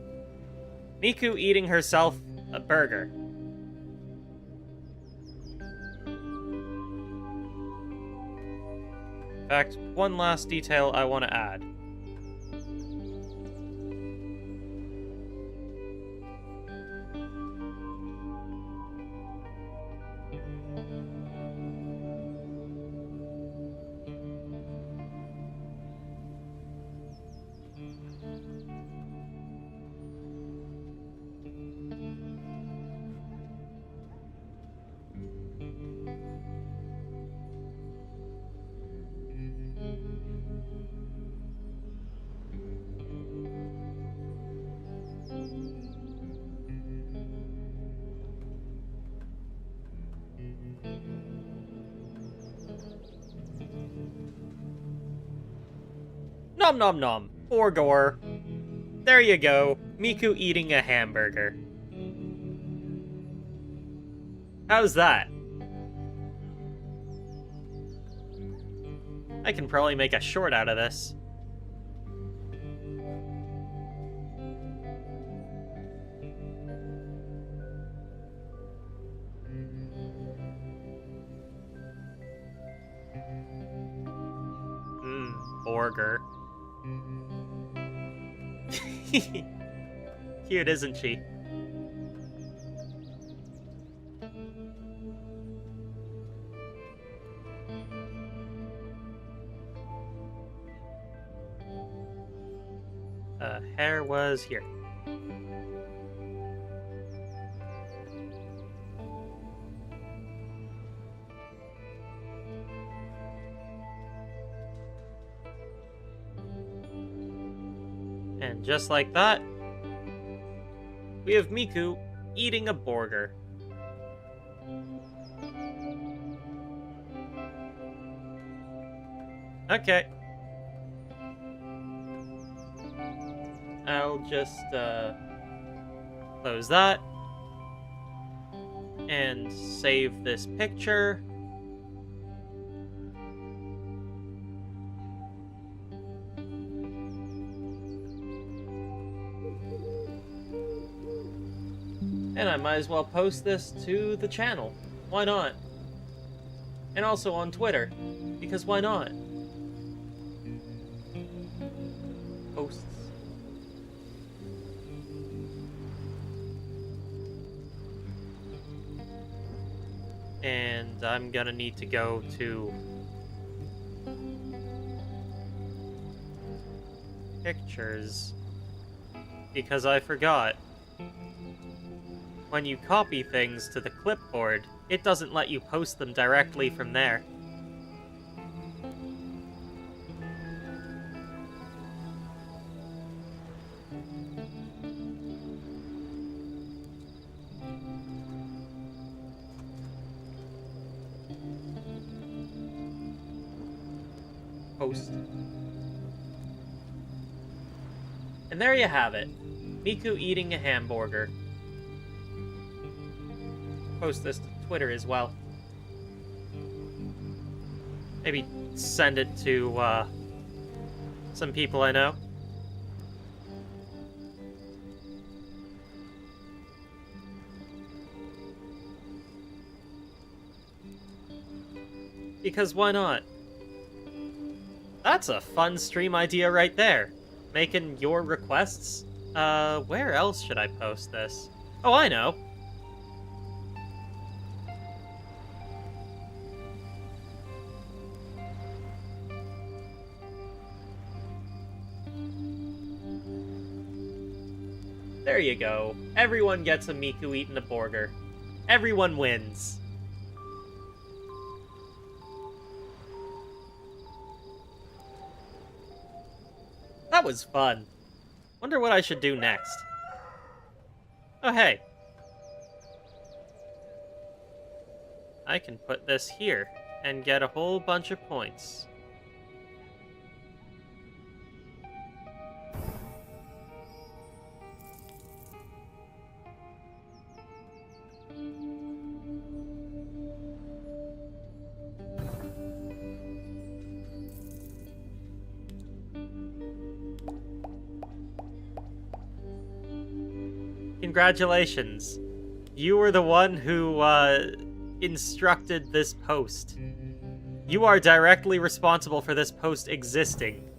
Miku eating herself a burger. In fact, one last detail I want to add. Nom nom nom. Borgor. There you go. Miku eating a hamburger. How's that? I can probably make a short out of this. Borger. Cute, isn't she? Hair was here. And just like that, we have Miku eating a burger. Okay. I'll just close that and save this picture. And I might as well post this to the channel. Why not? And also on Twitter, because why not? Posts. And I'm gonna need to go to pictures because I forgot. When you copy things to the clipboard, it doesn't let you post them directly from there. Post. And there you have it. Miku eating a hamburger. Post this to Twitter as well. Maybe send it to some people I know. Because why not? That's a fun stream idea right there. Making your requests. Where else should I post this? Oh, I know. There you go. Everyone gets a Miku eating a burger. Everyone wins. That was fun. Wonder what I should do next. Oh, hey. I can put this here and get a whole bunch of points. Congratulations. You were the one who, instructed this post. You are directly responsible for this post existing.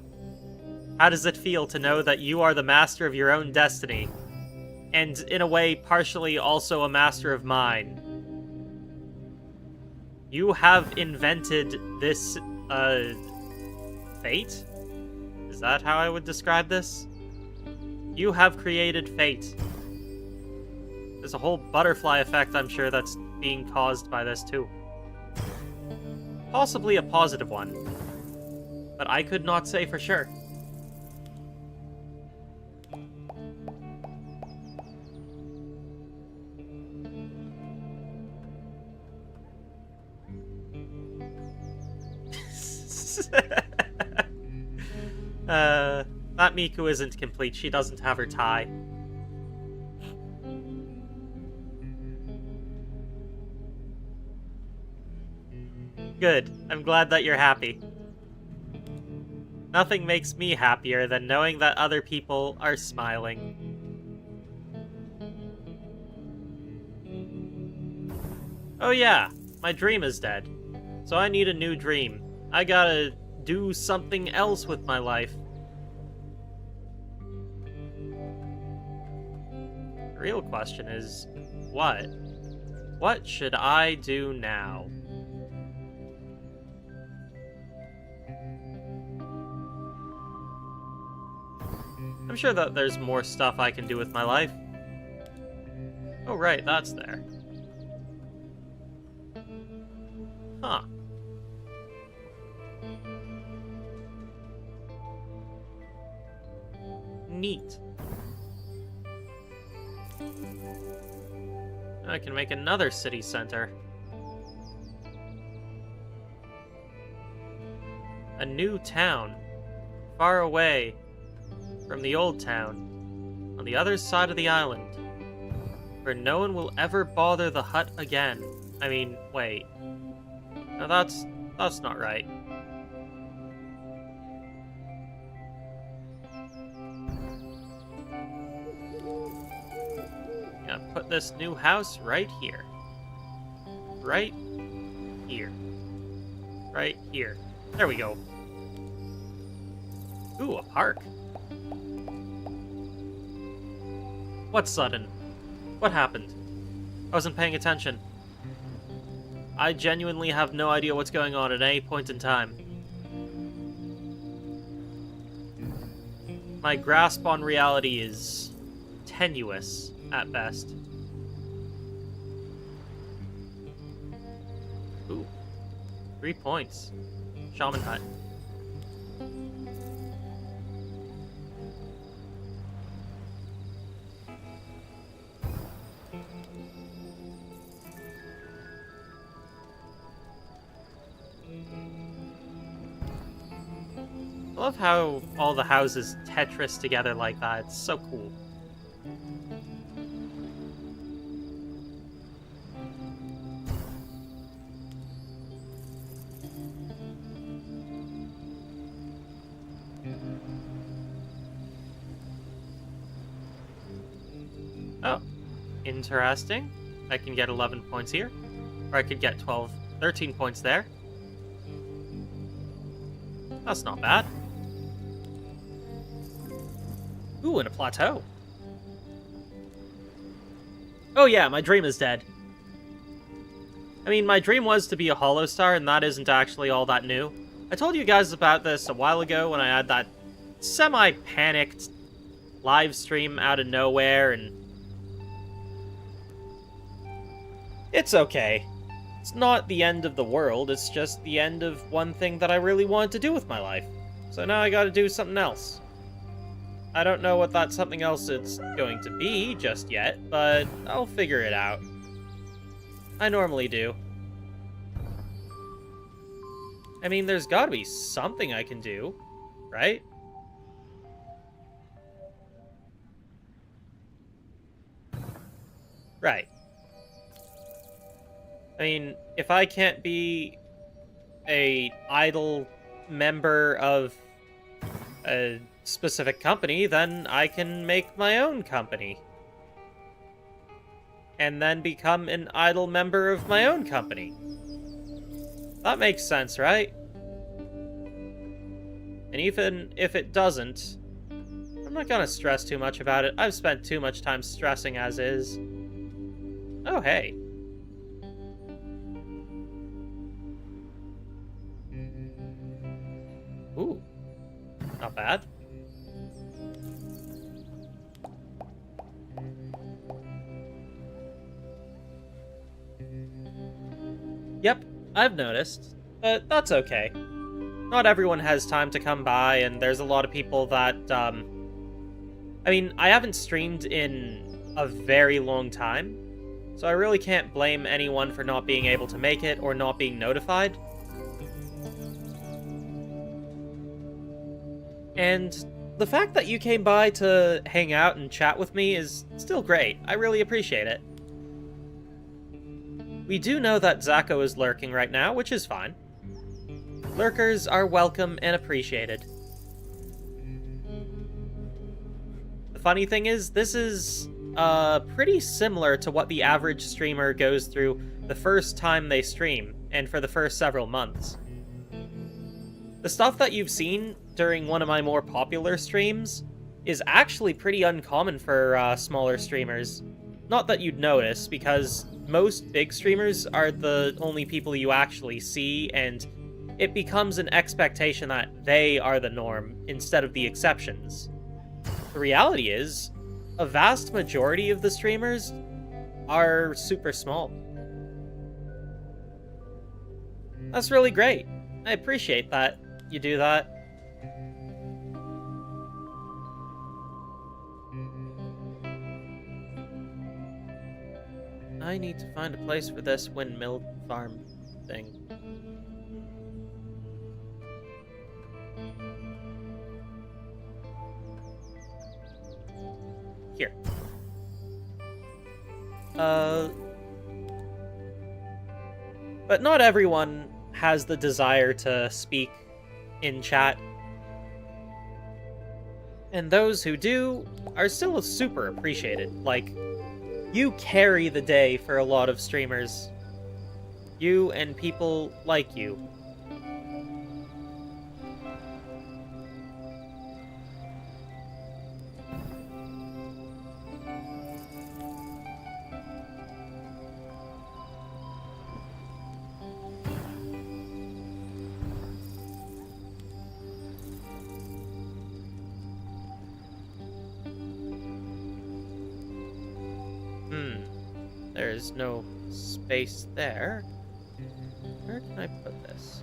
How does it feel to know that you are the master of your own destiny? And, in a way, partially also a master of mine. You have invented this, fate? Is that how I would describe this? You have created fate. There's a whole butterfly effect, I'm sure, that's being caused by this, too. Possibly a positive one. But I could not say for sure. That Miku isn't complete. She doesn't have her tie. Good. I'm glad that you're happy. Nothing makes me happier than knowing that other people are smiling. Oh yeah, my dream is dead. So I need a new dream. I gotta do something else with my life. The real question is, what? What should I do now? I'm sure that there's more stuff I can do with my life. Oh right, that's there. Huh. Neat. I can make another city center. A new town, far away from the old town, on the other side of the island, where no one will ever bother the hut again. I mean, wait. No, that's not right. Gonna put this new house right here. Right here. Right here. There we go. Ooh, a park. What's sudden? What happened? I wasn't paying attention. I genuinely have no idea what's going on at any point in time. My grasp on reality is tenuous at best. Ooh. 3 points. Shaman Hut. I love how all the houses Tetris together like that. It's so cool. Oh, interesting. I can get 11 points here. Or I could get 13 points there. That's not bad. Ooh, and a plateau. Oh yeah, my dream is dead. I mean, my dream was to be a Holostar, and that isn't actually all that new. I told you guys about this a while ago when I had that semi-panicked live stream out of nowhere, and... It's okay. It's not the end of the world, it's just the end of one thing that I really wanted to do with my life. So now I gotta do something else. I don't know what that something else is going to be just yet, but I'll figure it out. I normally do. I mean, there's gotta be something I can do, right? Right. I mean, if I can't be a idle member of a specific company, then I can make my own company. And then become an idle member of my own company. That makes sense, right? And even if it doesn't, I'm not gonna stress too much about it. I've spent too much time stressing as is. Oh, hey. Ooh. Not bad. Yep, I've noticed, but that's okay. Not everyone has time to come by, and there's a lot of people that, I mean, I haven't streamed in a very long time, so I really can't blame anyone for not being able to make it or not being notified. And the fact that you came by to hang out and chat with me is still great. I really appreciate it. We do know that Zako is lurking right now, which is fine. Lurkers are welcome and appreciated. The funny thing is, this is pretty similar to what the average streamer goes through the first time they stream, and for the first several months. The stuff that you've seen during one of my more popular streams is actually pretty uncommon for smaller streamers. Not that you'd notice, because most big streamers are the only people you actually see, and it becomes an expectation that they are the norm instead of the exceptions. The reality is, a vast majority of the streamers are super small. That's really great. I appreciate that you do that. I need to find a place for this windmill farm thing. Here. But not everyone has the desire to speak in chat. And those who do are still super appreciated. Like, you carry the day for a lot of streamers. You and people like you. There's no space there. Where can I put this?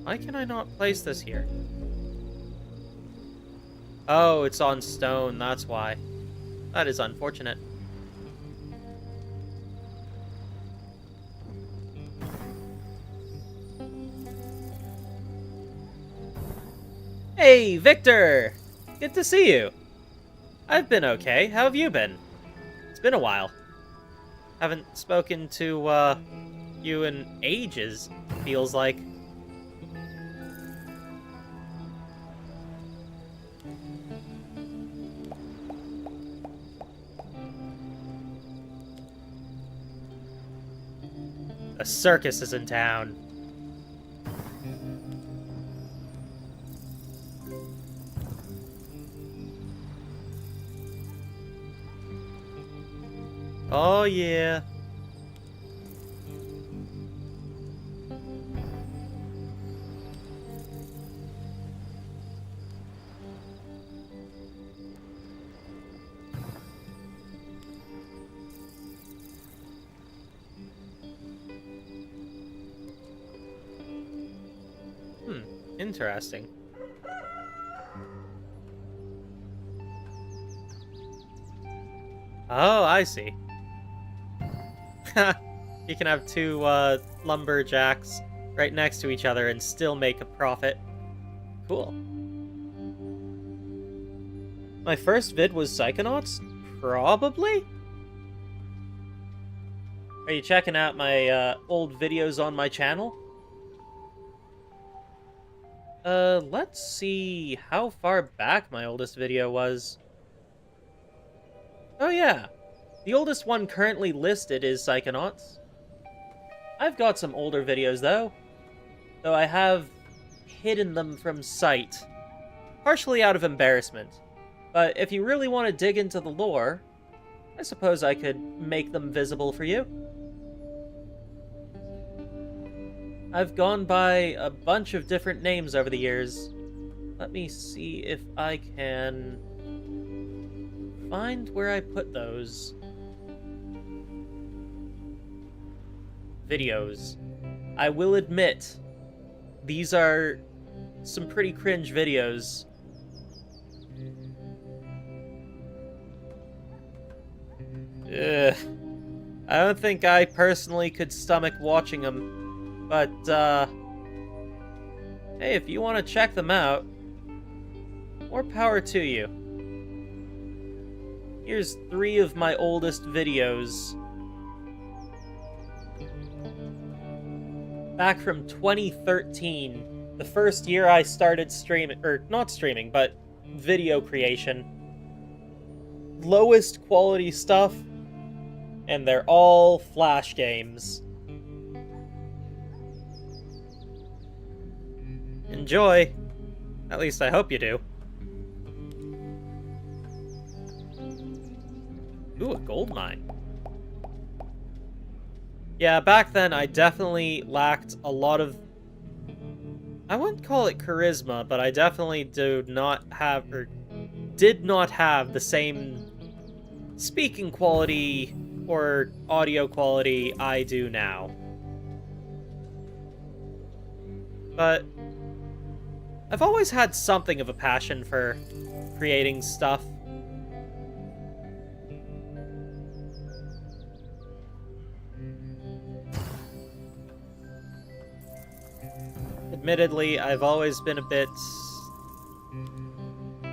Why can I not place this here? Oh, it's on stone, that's why. That is unfortunate. Hey, Victor! Good to see you. I've been okay. How have you been? It's been a while. Haven't spoken to, you in ages, feels like. A circus is in town. Oh, yeah. Interesting. Oh, I see. You can have two lumberjacks right next to each other and still make a profit. Cool. My first vid was Psychonauts? Probably? Are you checking out my old videos on my channel? Let's see how far back my oldest video was. Oh yeah. The oldest one currently listed is Psychonauts. I've got some older videos, though I have hidden them from sight, partially out of embarrassment. But if you really want to dig into the lore, I suppose I could make them visible for you. I've gone by a bunch of different names over the years. Let me see if I can find where I put those videos. I will admit, these are some pretty cringe videos. Ugh. I don't think I personally could stomach watching them. But, hey, if you want to check them out, more power to you. Here's 3 of my oldest videos. Back from 2013, the first year I started streaming, or not streaming, but video creation. Lowest quality stuff, and they're all Flash games. Enjoy. At least I hope you do. Ooh, a gold mine. Yeah, back then I definitely lacked a lot of... I wouldn't call it charisma, but I definitely did not have the same speaking quality or audio quality I do now. But I've always had something of a passion for creating stuff. Admittedly, I've always been a bit...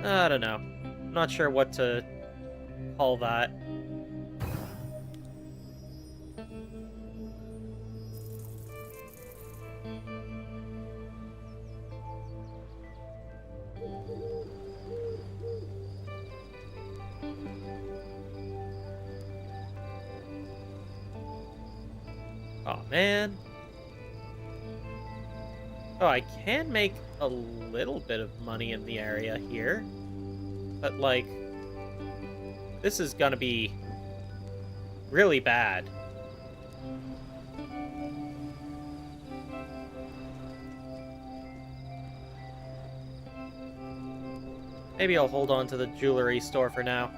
I don't know. I'm not sure what to call that. Oh man. Oh, I can make a little bit of money in the area here. But, like, this is gonna be really bad. Maybe I'll hold on to the jewelry store for now.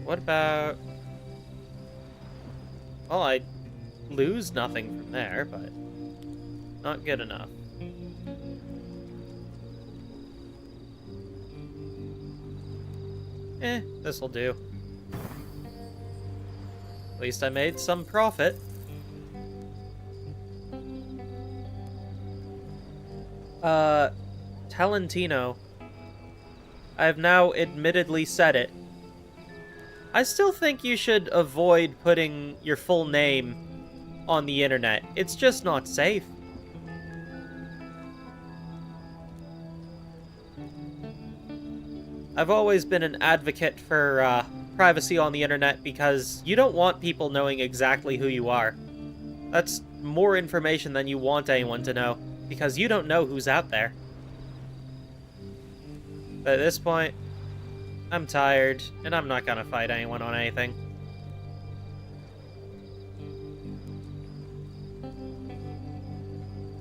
What about... Well, I lose nothing from there, but not good enough. This'll do. At least I made some profit. Talentino. I have now admittedly said it. I still think you should avoid putting your full name on the internet. It's just not safe. I've always been an advocate for privacy on the internet because you don't want people knowing exactly who you are. That's more information than you want anyone to know, because you don't know who's out there. But at this point, I'm tired, and I'm not gonna fight anyone on anything.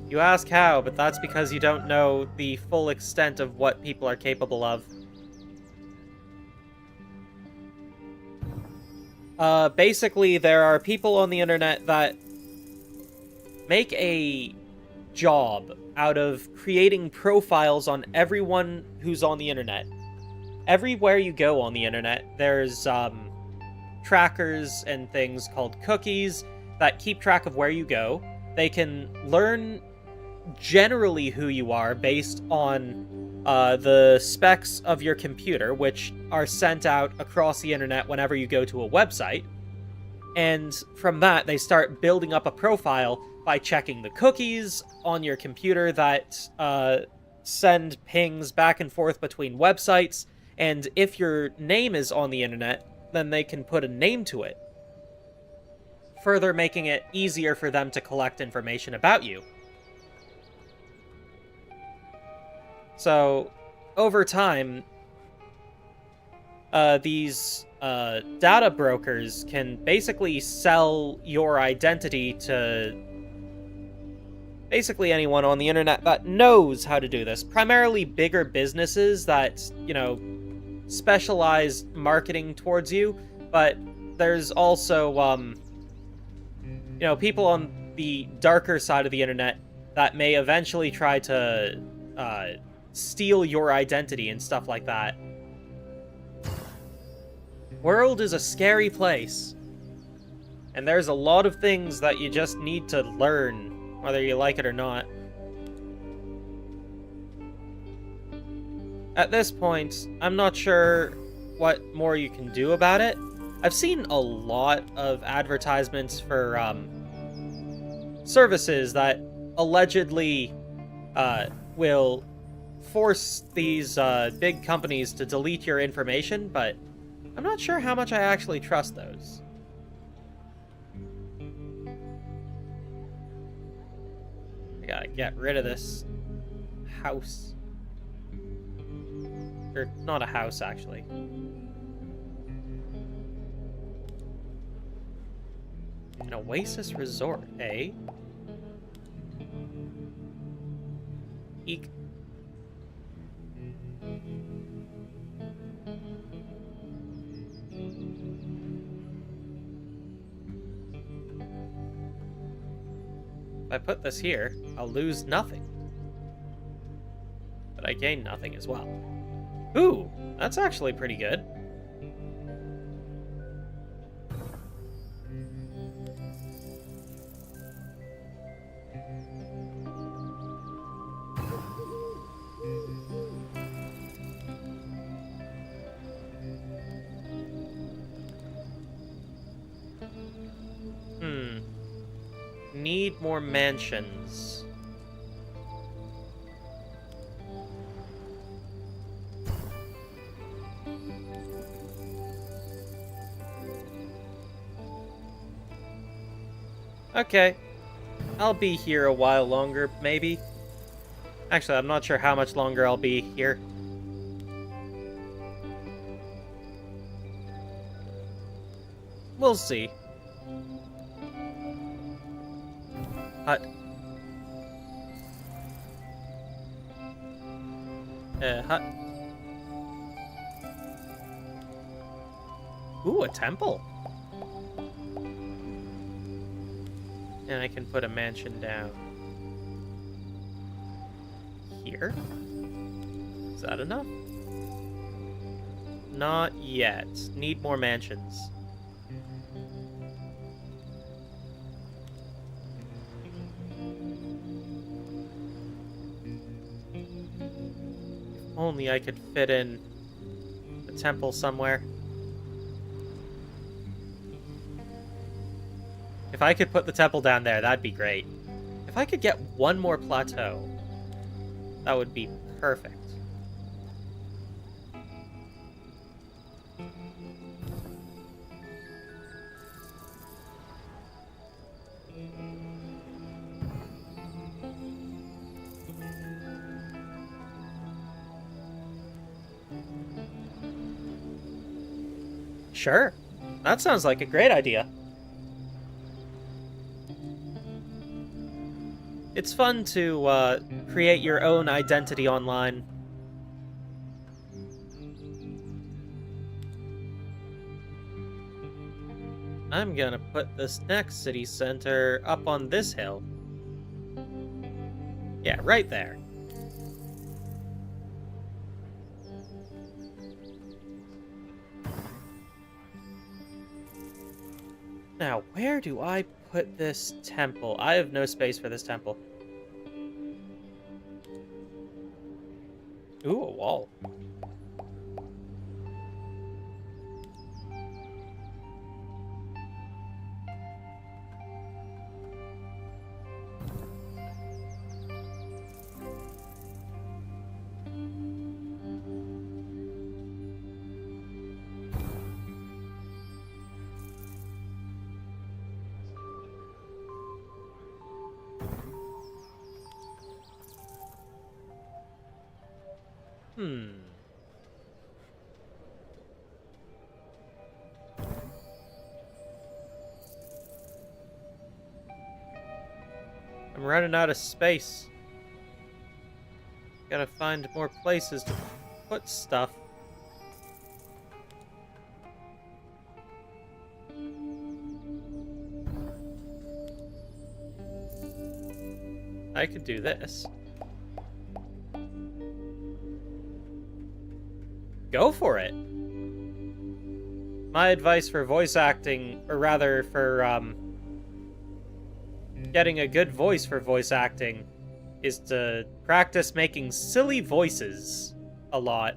You ask how, but that's because you don't know the full extent of what people are capable of. Basically, there are people on the internet that make a job out of creating profiles on everyone who's on the internet. Everywhere you go on the internet, there's trackers and things called cookies that keep track of where you go. They can learn generally who you are based on the specs of your computer, which are sent out across the internet whenever you go to a website. And from that, they start building up a profile by checking the cookies on your computer that send pings back and forth between websites. And if your name is on the internet, then they can put a name to it, further making it easier for them to collect information about you. So, over time, these data brokers can basically sell your identity to basically anyone on the internet that knows how to do this. Primarily bigger businesses that, you know, specialize marketing towards you, but there's also, people on the darker side of the internet that may eventually try to steal your identity and stuff like that. World is a scary place. And there's a lot of things that you just need to learn, whether you like it or not. At this point, I'm not sure what more you can do about it. I've seen a lot of advertisements for services that allegedly will force these big companies to delete your information, but I'm not sure how much I actually trust those. I gotta get rid of this house. Or, not a house, actually. An oasis resort, eh? Eek. If I put this here, I'll lose nothing. But I gain nothing as well. Ooh, that's actually pretty good. Need more mansions. Okay. I'll be here a while longer, maybe. Actually, I'm not sure how much longer I'll be here. We'll see. Hut. Hut. Ooh, a temple. And I can put a mansion down here. Is that enough? Not yet. Need more mansions. If only I could fit in a temple somewhere. If I could put the temple down there, that'd be great. If I could get one more plateau, that would be perfect. Sure. That sounds like a great idea. It's fun to create your own identity online. I'm gonna put this next city center up on this hill. Yeah, right there. Now, where do I put this temple? I have no space for this temple. Ooh, a wall. I'm running out of space. Gotta find more places to put stuff. I could do this. Go for it. My advice for voice acting, or rather for getting a good voice for voice acting, is to practice making silly voices a lot.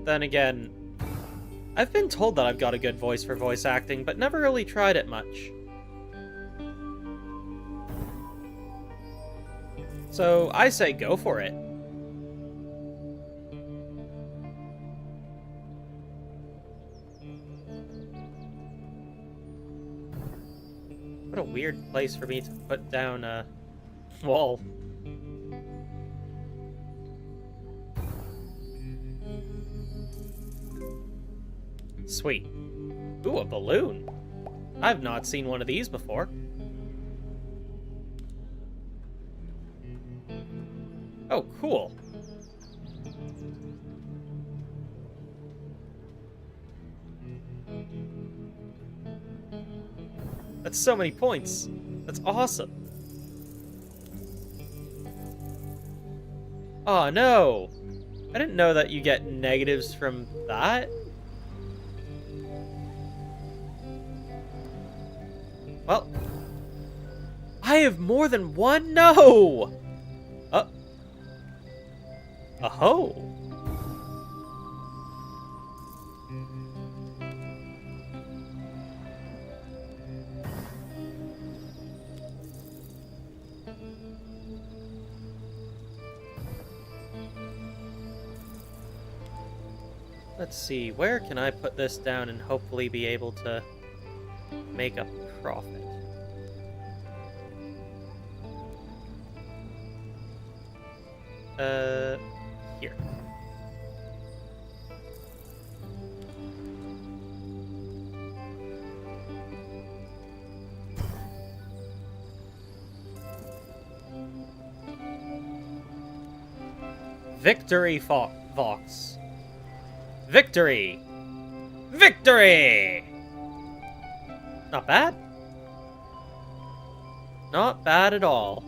Then again, I've been told that I've got a good voice for voice acting, but never really tried it much. So I say go for it. What a weird place for me to put down a wall. Sweet. Ooh, a balloon. I've not seen one of these before. Oh, cool. That's so many points. That's awesome. Oh, no. I didn't know that you get negatives from that. Well, I have more than one? No! Oh. Let's see, where can I put this down and hopefully be able to make a profit? Here. Victory, Vox. Victory! Victory! Not bad. Not bad at all.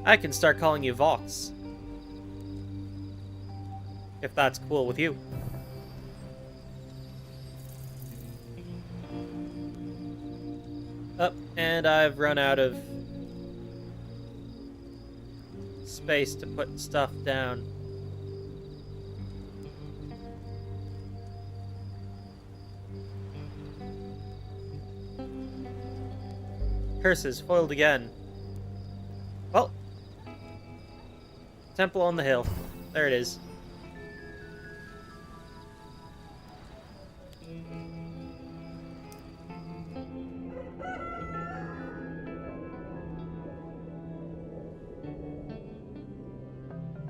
I can start calling you Vox. If that's cool with you. Oh, and I've run out of space to put stuff down. Curses, foiled again. Well, Temple on the Hill. There it is.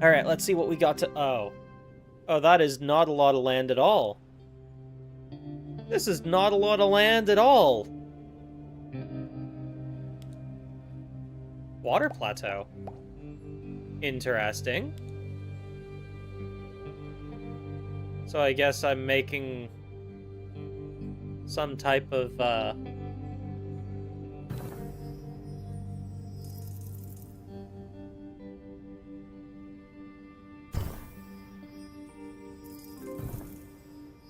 Alright, let's see what we got to... Oh. Oh, that is not a lot of land at all. This is not a lot of land at all. Water plateau. Interesting. So I guess I'm making some type of,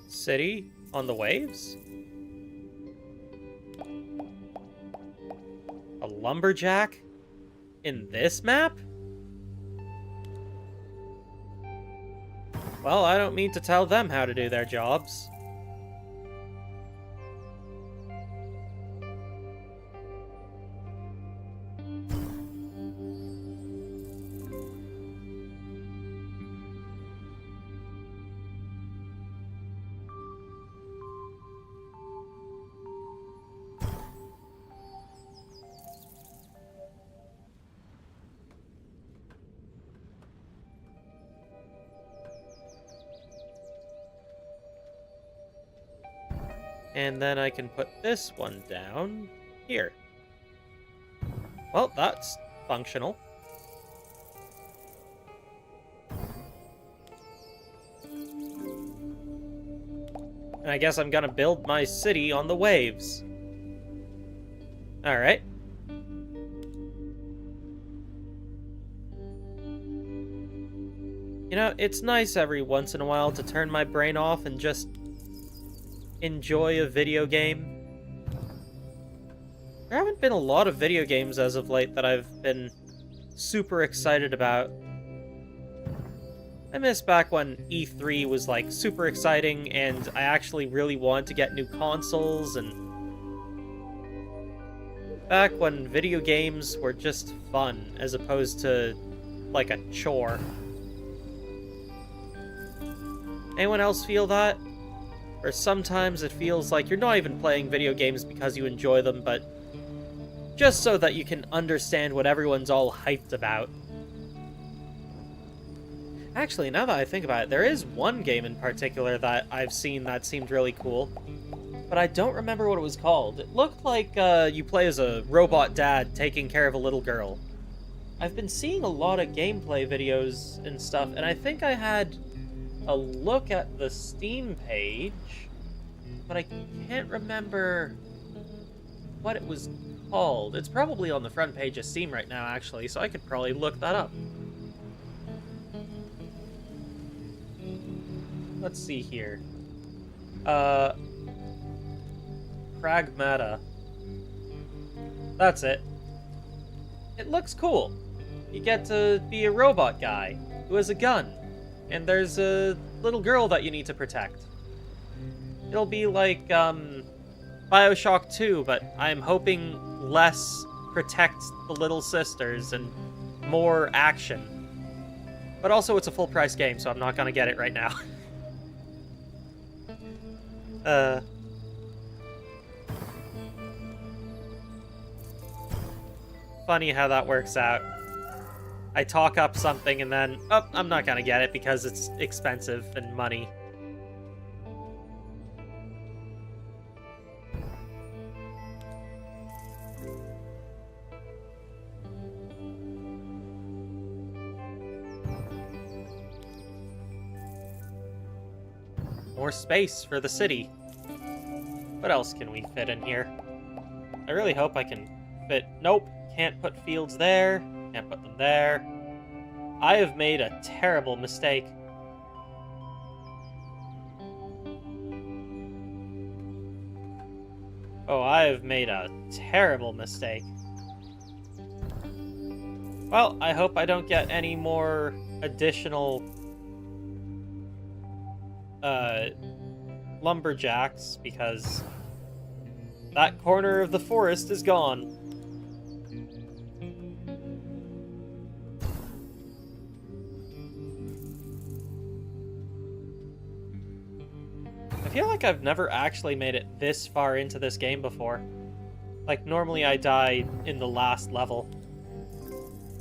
city on the waves? A lumberjack in this map? Well, I don't mean to tell them how to do their jobs. And then I can put this one down here. Well, that's functional. And I guess I'm gonna build my city on the waves. Alright. You know, it's nice every once in a while to turn my brain off and just enjoy a video game. There haven't been a lot of video games as of late that I've been super excited about. I miss back when E3 was like super exciting and I actually really wanted to get new consoles, and back when video games were just fun as opposed to like a chore. Anyone else feel that? Or sometimes it feels like you're not even playing video games because you enjoy them, but just so that you can understand what everyone's all hyped about. Actually, now that I think about it, there is one game in particular that I've seen that seemed really cool, but I don't remember what it was called. It looked like you play as a robot dad taking care of a little girl. I've been seeing a lot of gameplay videos and stuff, and I think I had a look at the Steam page, but I can't remember what it was called. It's probably on the front page of Steam right now, actually, so I could probably look that up. Let's see here. Pragmata. That's it. It looks cool. You get to be a robot guy who has a gun, and there's a little girl that you need to protect. It'll be like, Bioshock 2, but I'm hoping less protect the little sisters and more action. But also, it's a full-price game, so I'm not gonna get it right now. Funny how that works out. I talk up something and then, oh, I'm not gonna get it because it's expensive and money. More space for the city. What else can we fit in here? I really hope I can fit... Nope, can't put fields there. Can't put them there. I have made a terrible mistake. Oh, I have made a terrible mistake. Well, I hope I don't get any more additional lumberjacks, because that corner of the forest is gone. I feel like I've never actually made it this far into this game before. Like, normally I die in the last level.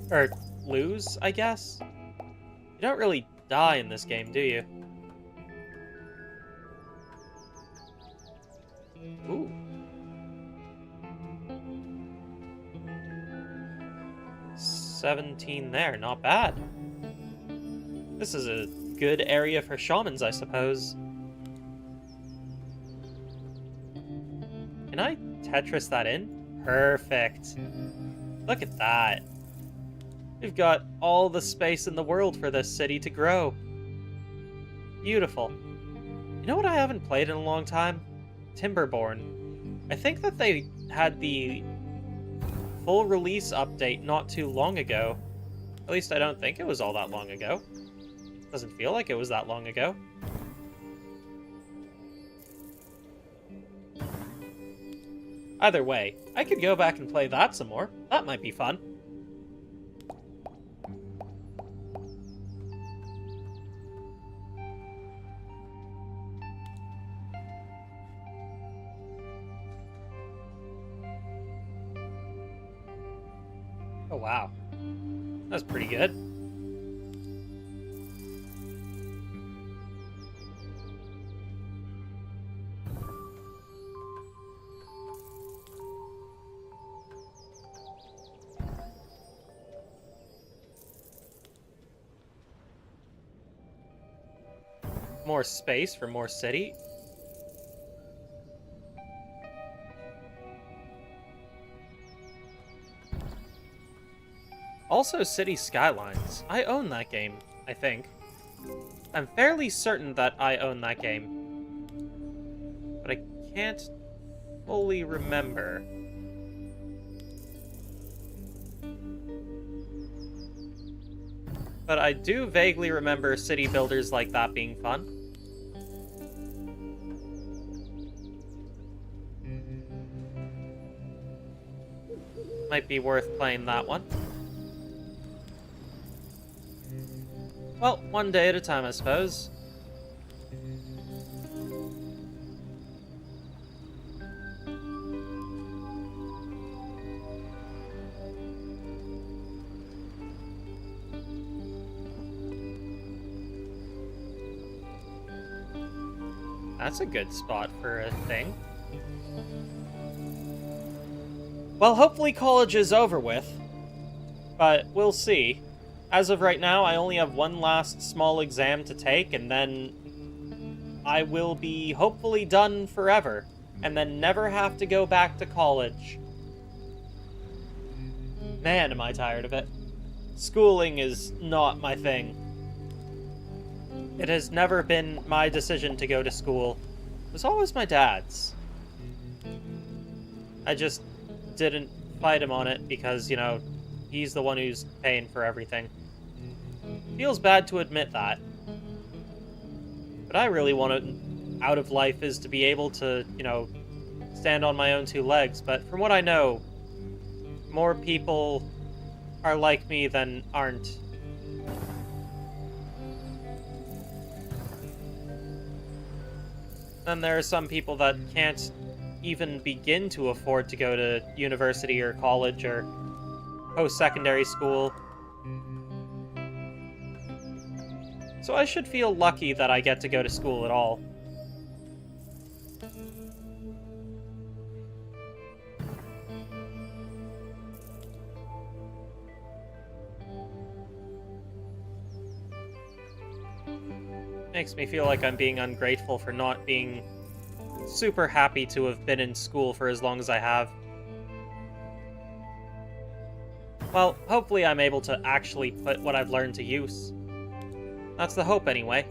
Or lose, I guess? You don't really die in this game, do you? Ooh. 17 there, not bad. This is a good area for shamans, I suppose. Can I Tetris that in? Perfect. Look at that. We've got all the space in the world for this city to grow. Beautiful. You know what I haven't played in a long time? Timberborn. I think that they had the full release update not too long ago. At least I don't think it was all that long ago. Doesn't feel like it was that long ago. Either way, I could go back and play that some more. That might be fun. Oh, wow. That's pretty good. more space for more city. Also, City Skylines. I own that game, I think. I'm fairly certain that I own that game. But I can't fully remember. But I do vaguely remember city builders like that being fun. Might be worth playing that one. Well, one day at a time, I suppose. That's a good spot for a thing. Well, hopefully college is over with, but we'll see. As of right now, I only have one last small exam to take, and then I will be hopefully done forever, and then never have to go back to college. Man, am I tired of it. Schooling is not my thing. It has never been my decision to go to school. It was always my dad's. I just didn't fight him on it because, you know, he's the one who's paying for everything. Feels bad to admit that. But I really want out of life is to be able to, you know, stand on my own two legs. But from what I know, more people are like me than aren't. Then there are some people that can't even begin to afford to go to university or college or post-secondary school. So I should feel lucky that I get to go to school at all. Makes me feel like I'm being ungrateful for not being super happy to have been in school for as long as I have. Well, hopefully I'm able to actually put what I've learned to use. That's the hope, anyway.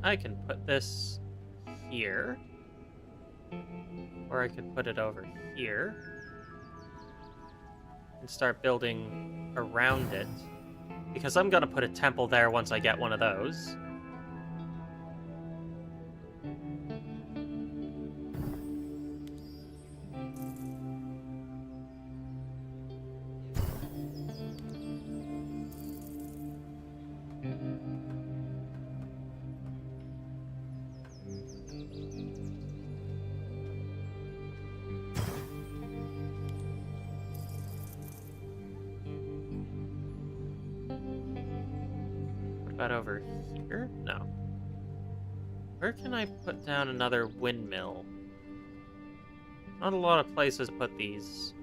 I can put this here. Or I could put it over here. And start building around it. Because I'm gonna put a temple there once I get one of those. Over here? No. Where can I put down another windmill? Not a lot of places to put these.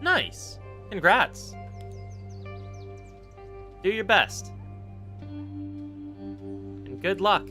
Nice! Congrats! Do your best. And good luck.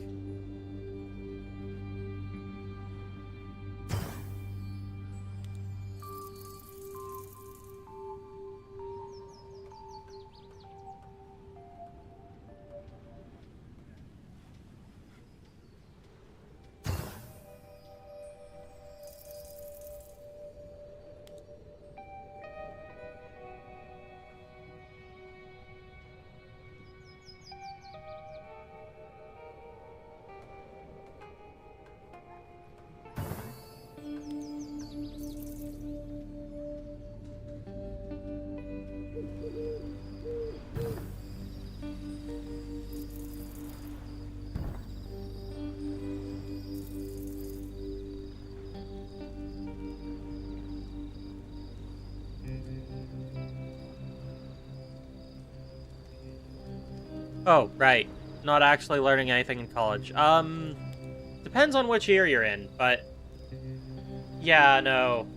Oh, right. Not actually learning anything in college. Depends on which year you're in, but yeah, no.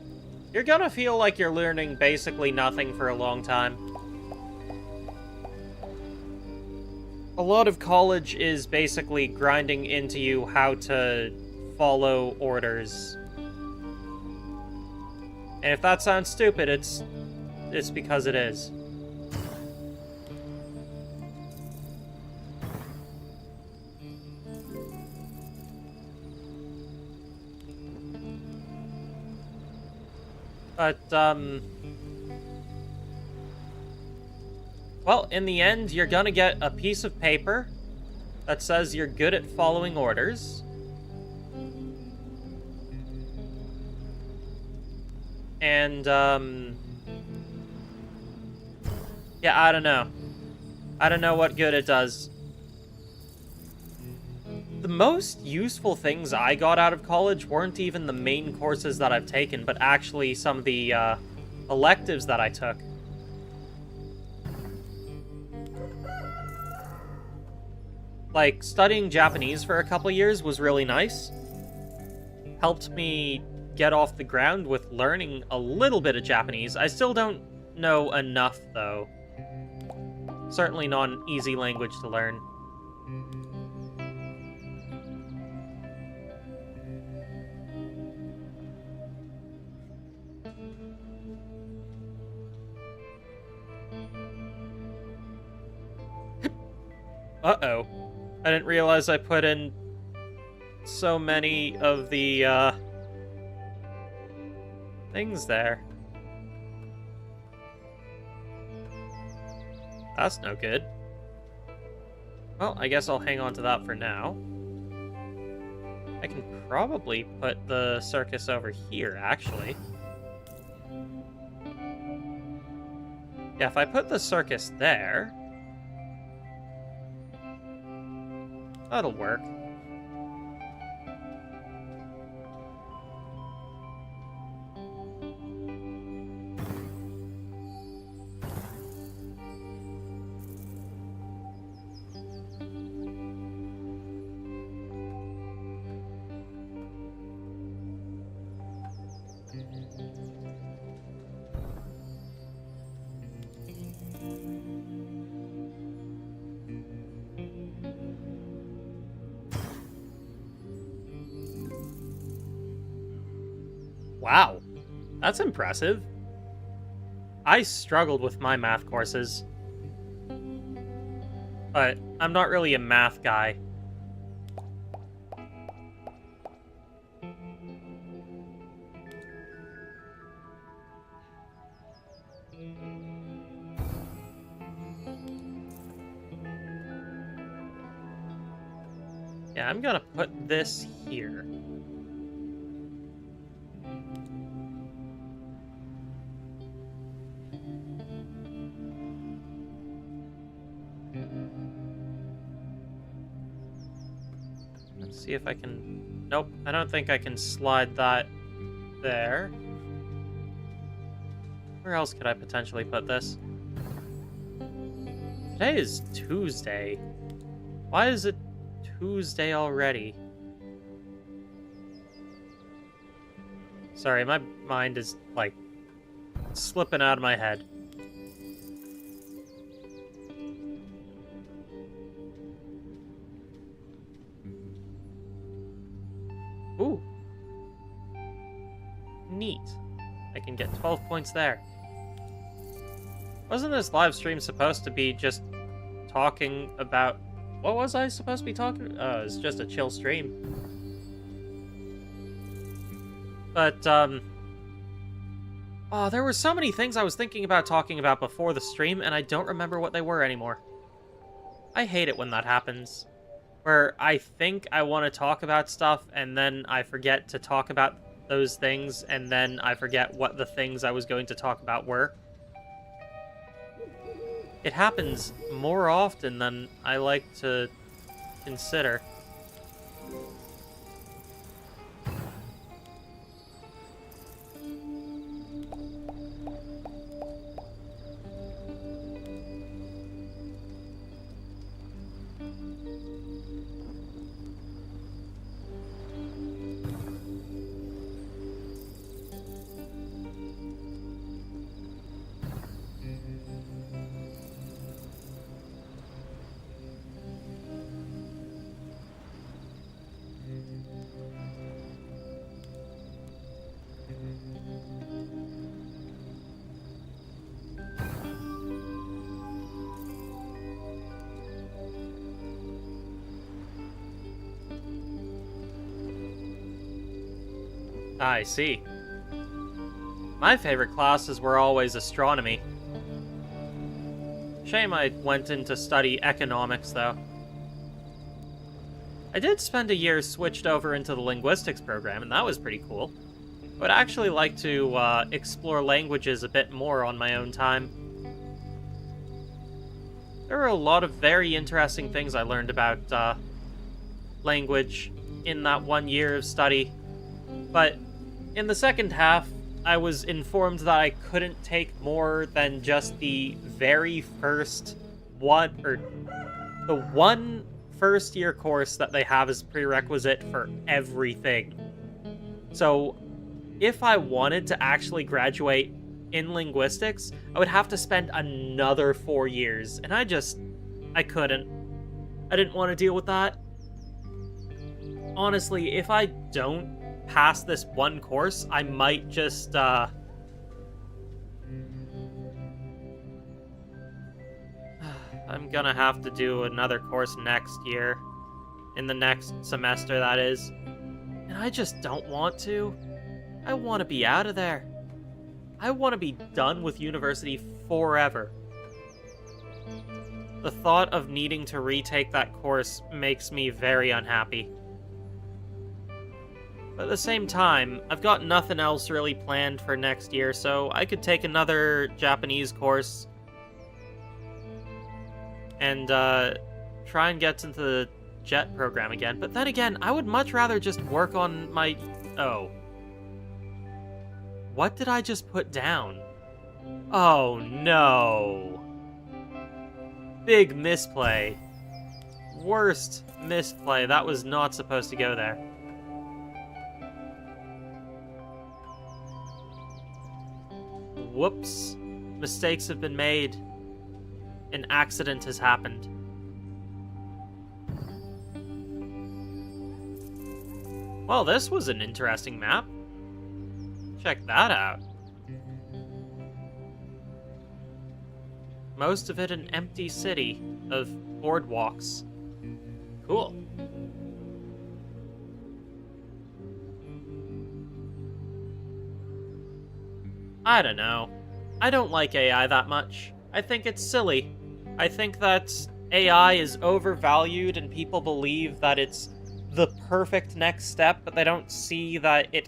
You're gonna feel like you're learning basically nothing for a long time. A lot of college is basically grinding into you how to follow orders. And if that sounds stupid, it's because it is. But, well, in the end, you're gonna get a piece of paper that says you're good at following orders. And, yeah, I don't know. I don't know what good it does. The most useful things I got out of college weren't even the main courses that I've taken, but actually some of the, electives that I took. Like, studying Japanese for a couple years was really nice. Helped me get off the ground with learning a little bit of Japanese. I still don't know enough, though. Certainly not an easy language to learn. Uh-oh. I didn't realize I put in so many of the, things there. That's no good. Well, I guess I'll hang on to that for now. I can probably put the circus over here, actually. Yeah, if I put the circus there... that'll work. Wow, that's impressive. I struggled with my math courses. But I'm not really a math guy. Yeah, I'm gonna put this here. Let's see if I can... nope, I don't think I can slide that there. Where else could I potentially put this? Today is Tuesday. Why is it Tuesday already? Sorry, my mind is, like, slipping out of my head. Ooh. Neat. I can get 12 points there. Wasn't this live stream supposed to be just talking about... what was I supposed to be talking... oh, it's just a chill stream. But, oh, there were so many things I was thinking about talking about before the stream, and I don't remember what they were anymore. I hate it when that happens. Where I think I want to talk about stuff, and then I forget to talk about those things, and then I forget what the things I was going to talk about were. It happens more often than I like to consider. I see. My favorite classes were always astronomy. Shame I went in to study economics, though. I did spend a year switched over into the linguistics program, and that was pretty cool. I would actually like to explore languages a bit more on my own time. There were a lot of very interesting things I learned about language in that 1 year of study, but in the second half, I was informed that I couldn't take more than just the very first one first year course that they have as prerequisite for everything. So, if I wanted to actually graduate in linguistics, I would have to spend another 4 years, and I couldn't. I didn't want to deal with that. Honestly, if I don't pass this one course, I might just, I'm gonna have to do another course next year. In the next semester, that is. And I just don't want to. I want to be out of there. I want to be done with university forever. The thought of needing to retake that course makes me very unhappy. But at the same time, I've got nothing else really planned for next year, so I could take another Japanese course and try and get into the JET program again. But then again, I would much rather just work on my... Oh. What did I just put down? Oh, no. Big misplay. Worst misplay. That was not supposed to go there. Whoops. Mistakes have been made. An accident has happened. Well, this was an interesting map. Check that out. Most of it an empty city of boardwalks. Cool. I don't know. I don't like AI that much. I think it's silly. I think that AI is overvalued and people believe that it's the perfect next step, but they don't see that it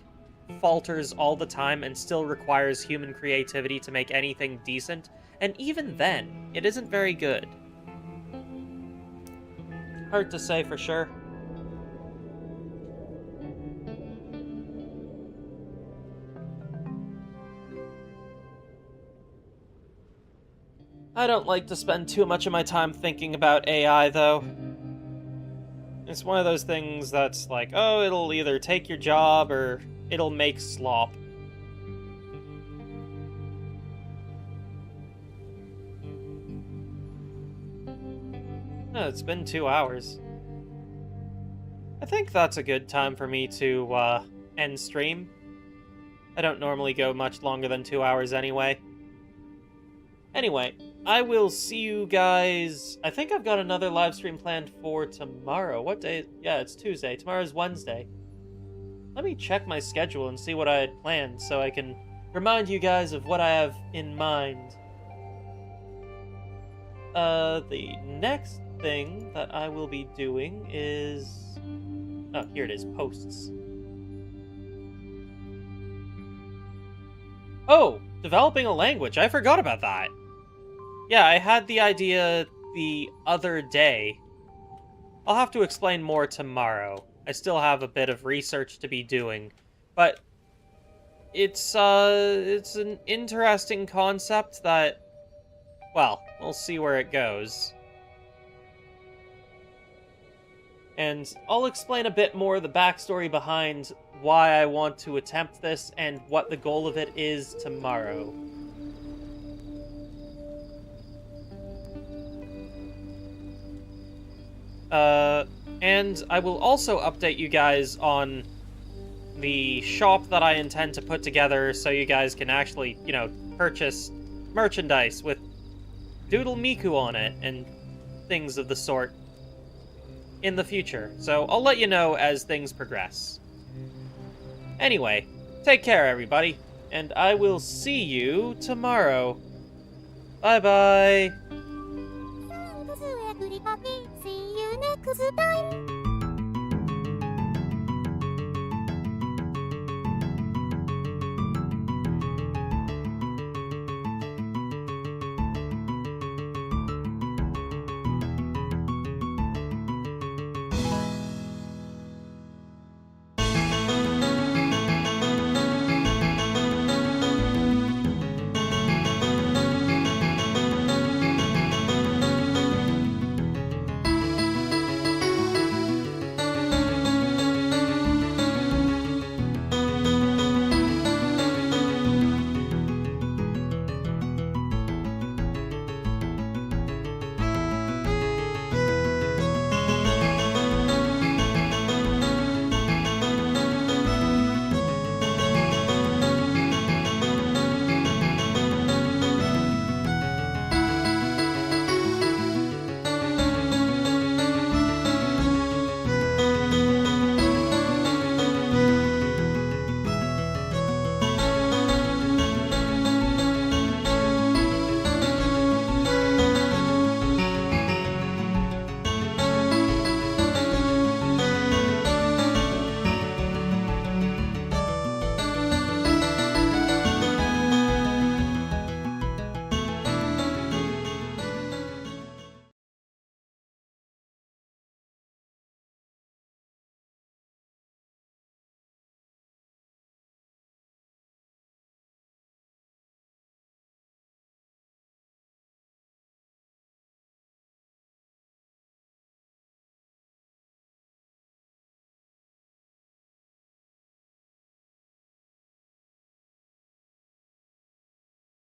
falters all the time and still requires human creativity to make anything decent. And even then, it isn't very good. Hard to say for sure. I don't like to spend too much of my time thinking about AI, though. It's one of those things that's like, oh, it'll either take your job or it'll make slop. Oh, it's been 2 hours. I think that's a good time for me to end stream. I don't normally go much longer than 2 hours anyway. Anyway, I will see you guys... I think I've got another live stream planned for tomorrow. What day? Yeah, it's Tuesday. Tomorrow's Wednesday. Let me check my schedule and see what I had planned so I can remind you guys of what I have in mind. The next thing that I will be doing is... Oh, here it is. Posts. Oh! Developing a language. I forgot about that. Yeah, I had the idea the other day. I'll have to explain more tomorrow. I still have a bit of research to be doing. But it's an interesting concept that, well, we'll see where it goes. And I'll explain a bit more the backstory behind why I want to attempt this and what the goal of it is tomorrow. And I will also update you guys on the shop that I intend to put together so you guys can actually, you know, purchase merchandise with Doodle Miku on it and things of the sort in the future. So I'll let you know as things progress. Anyway, Take care, everybody, and I will see you tomorrow. Bye-bye. Thanks everybody. See you next time.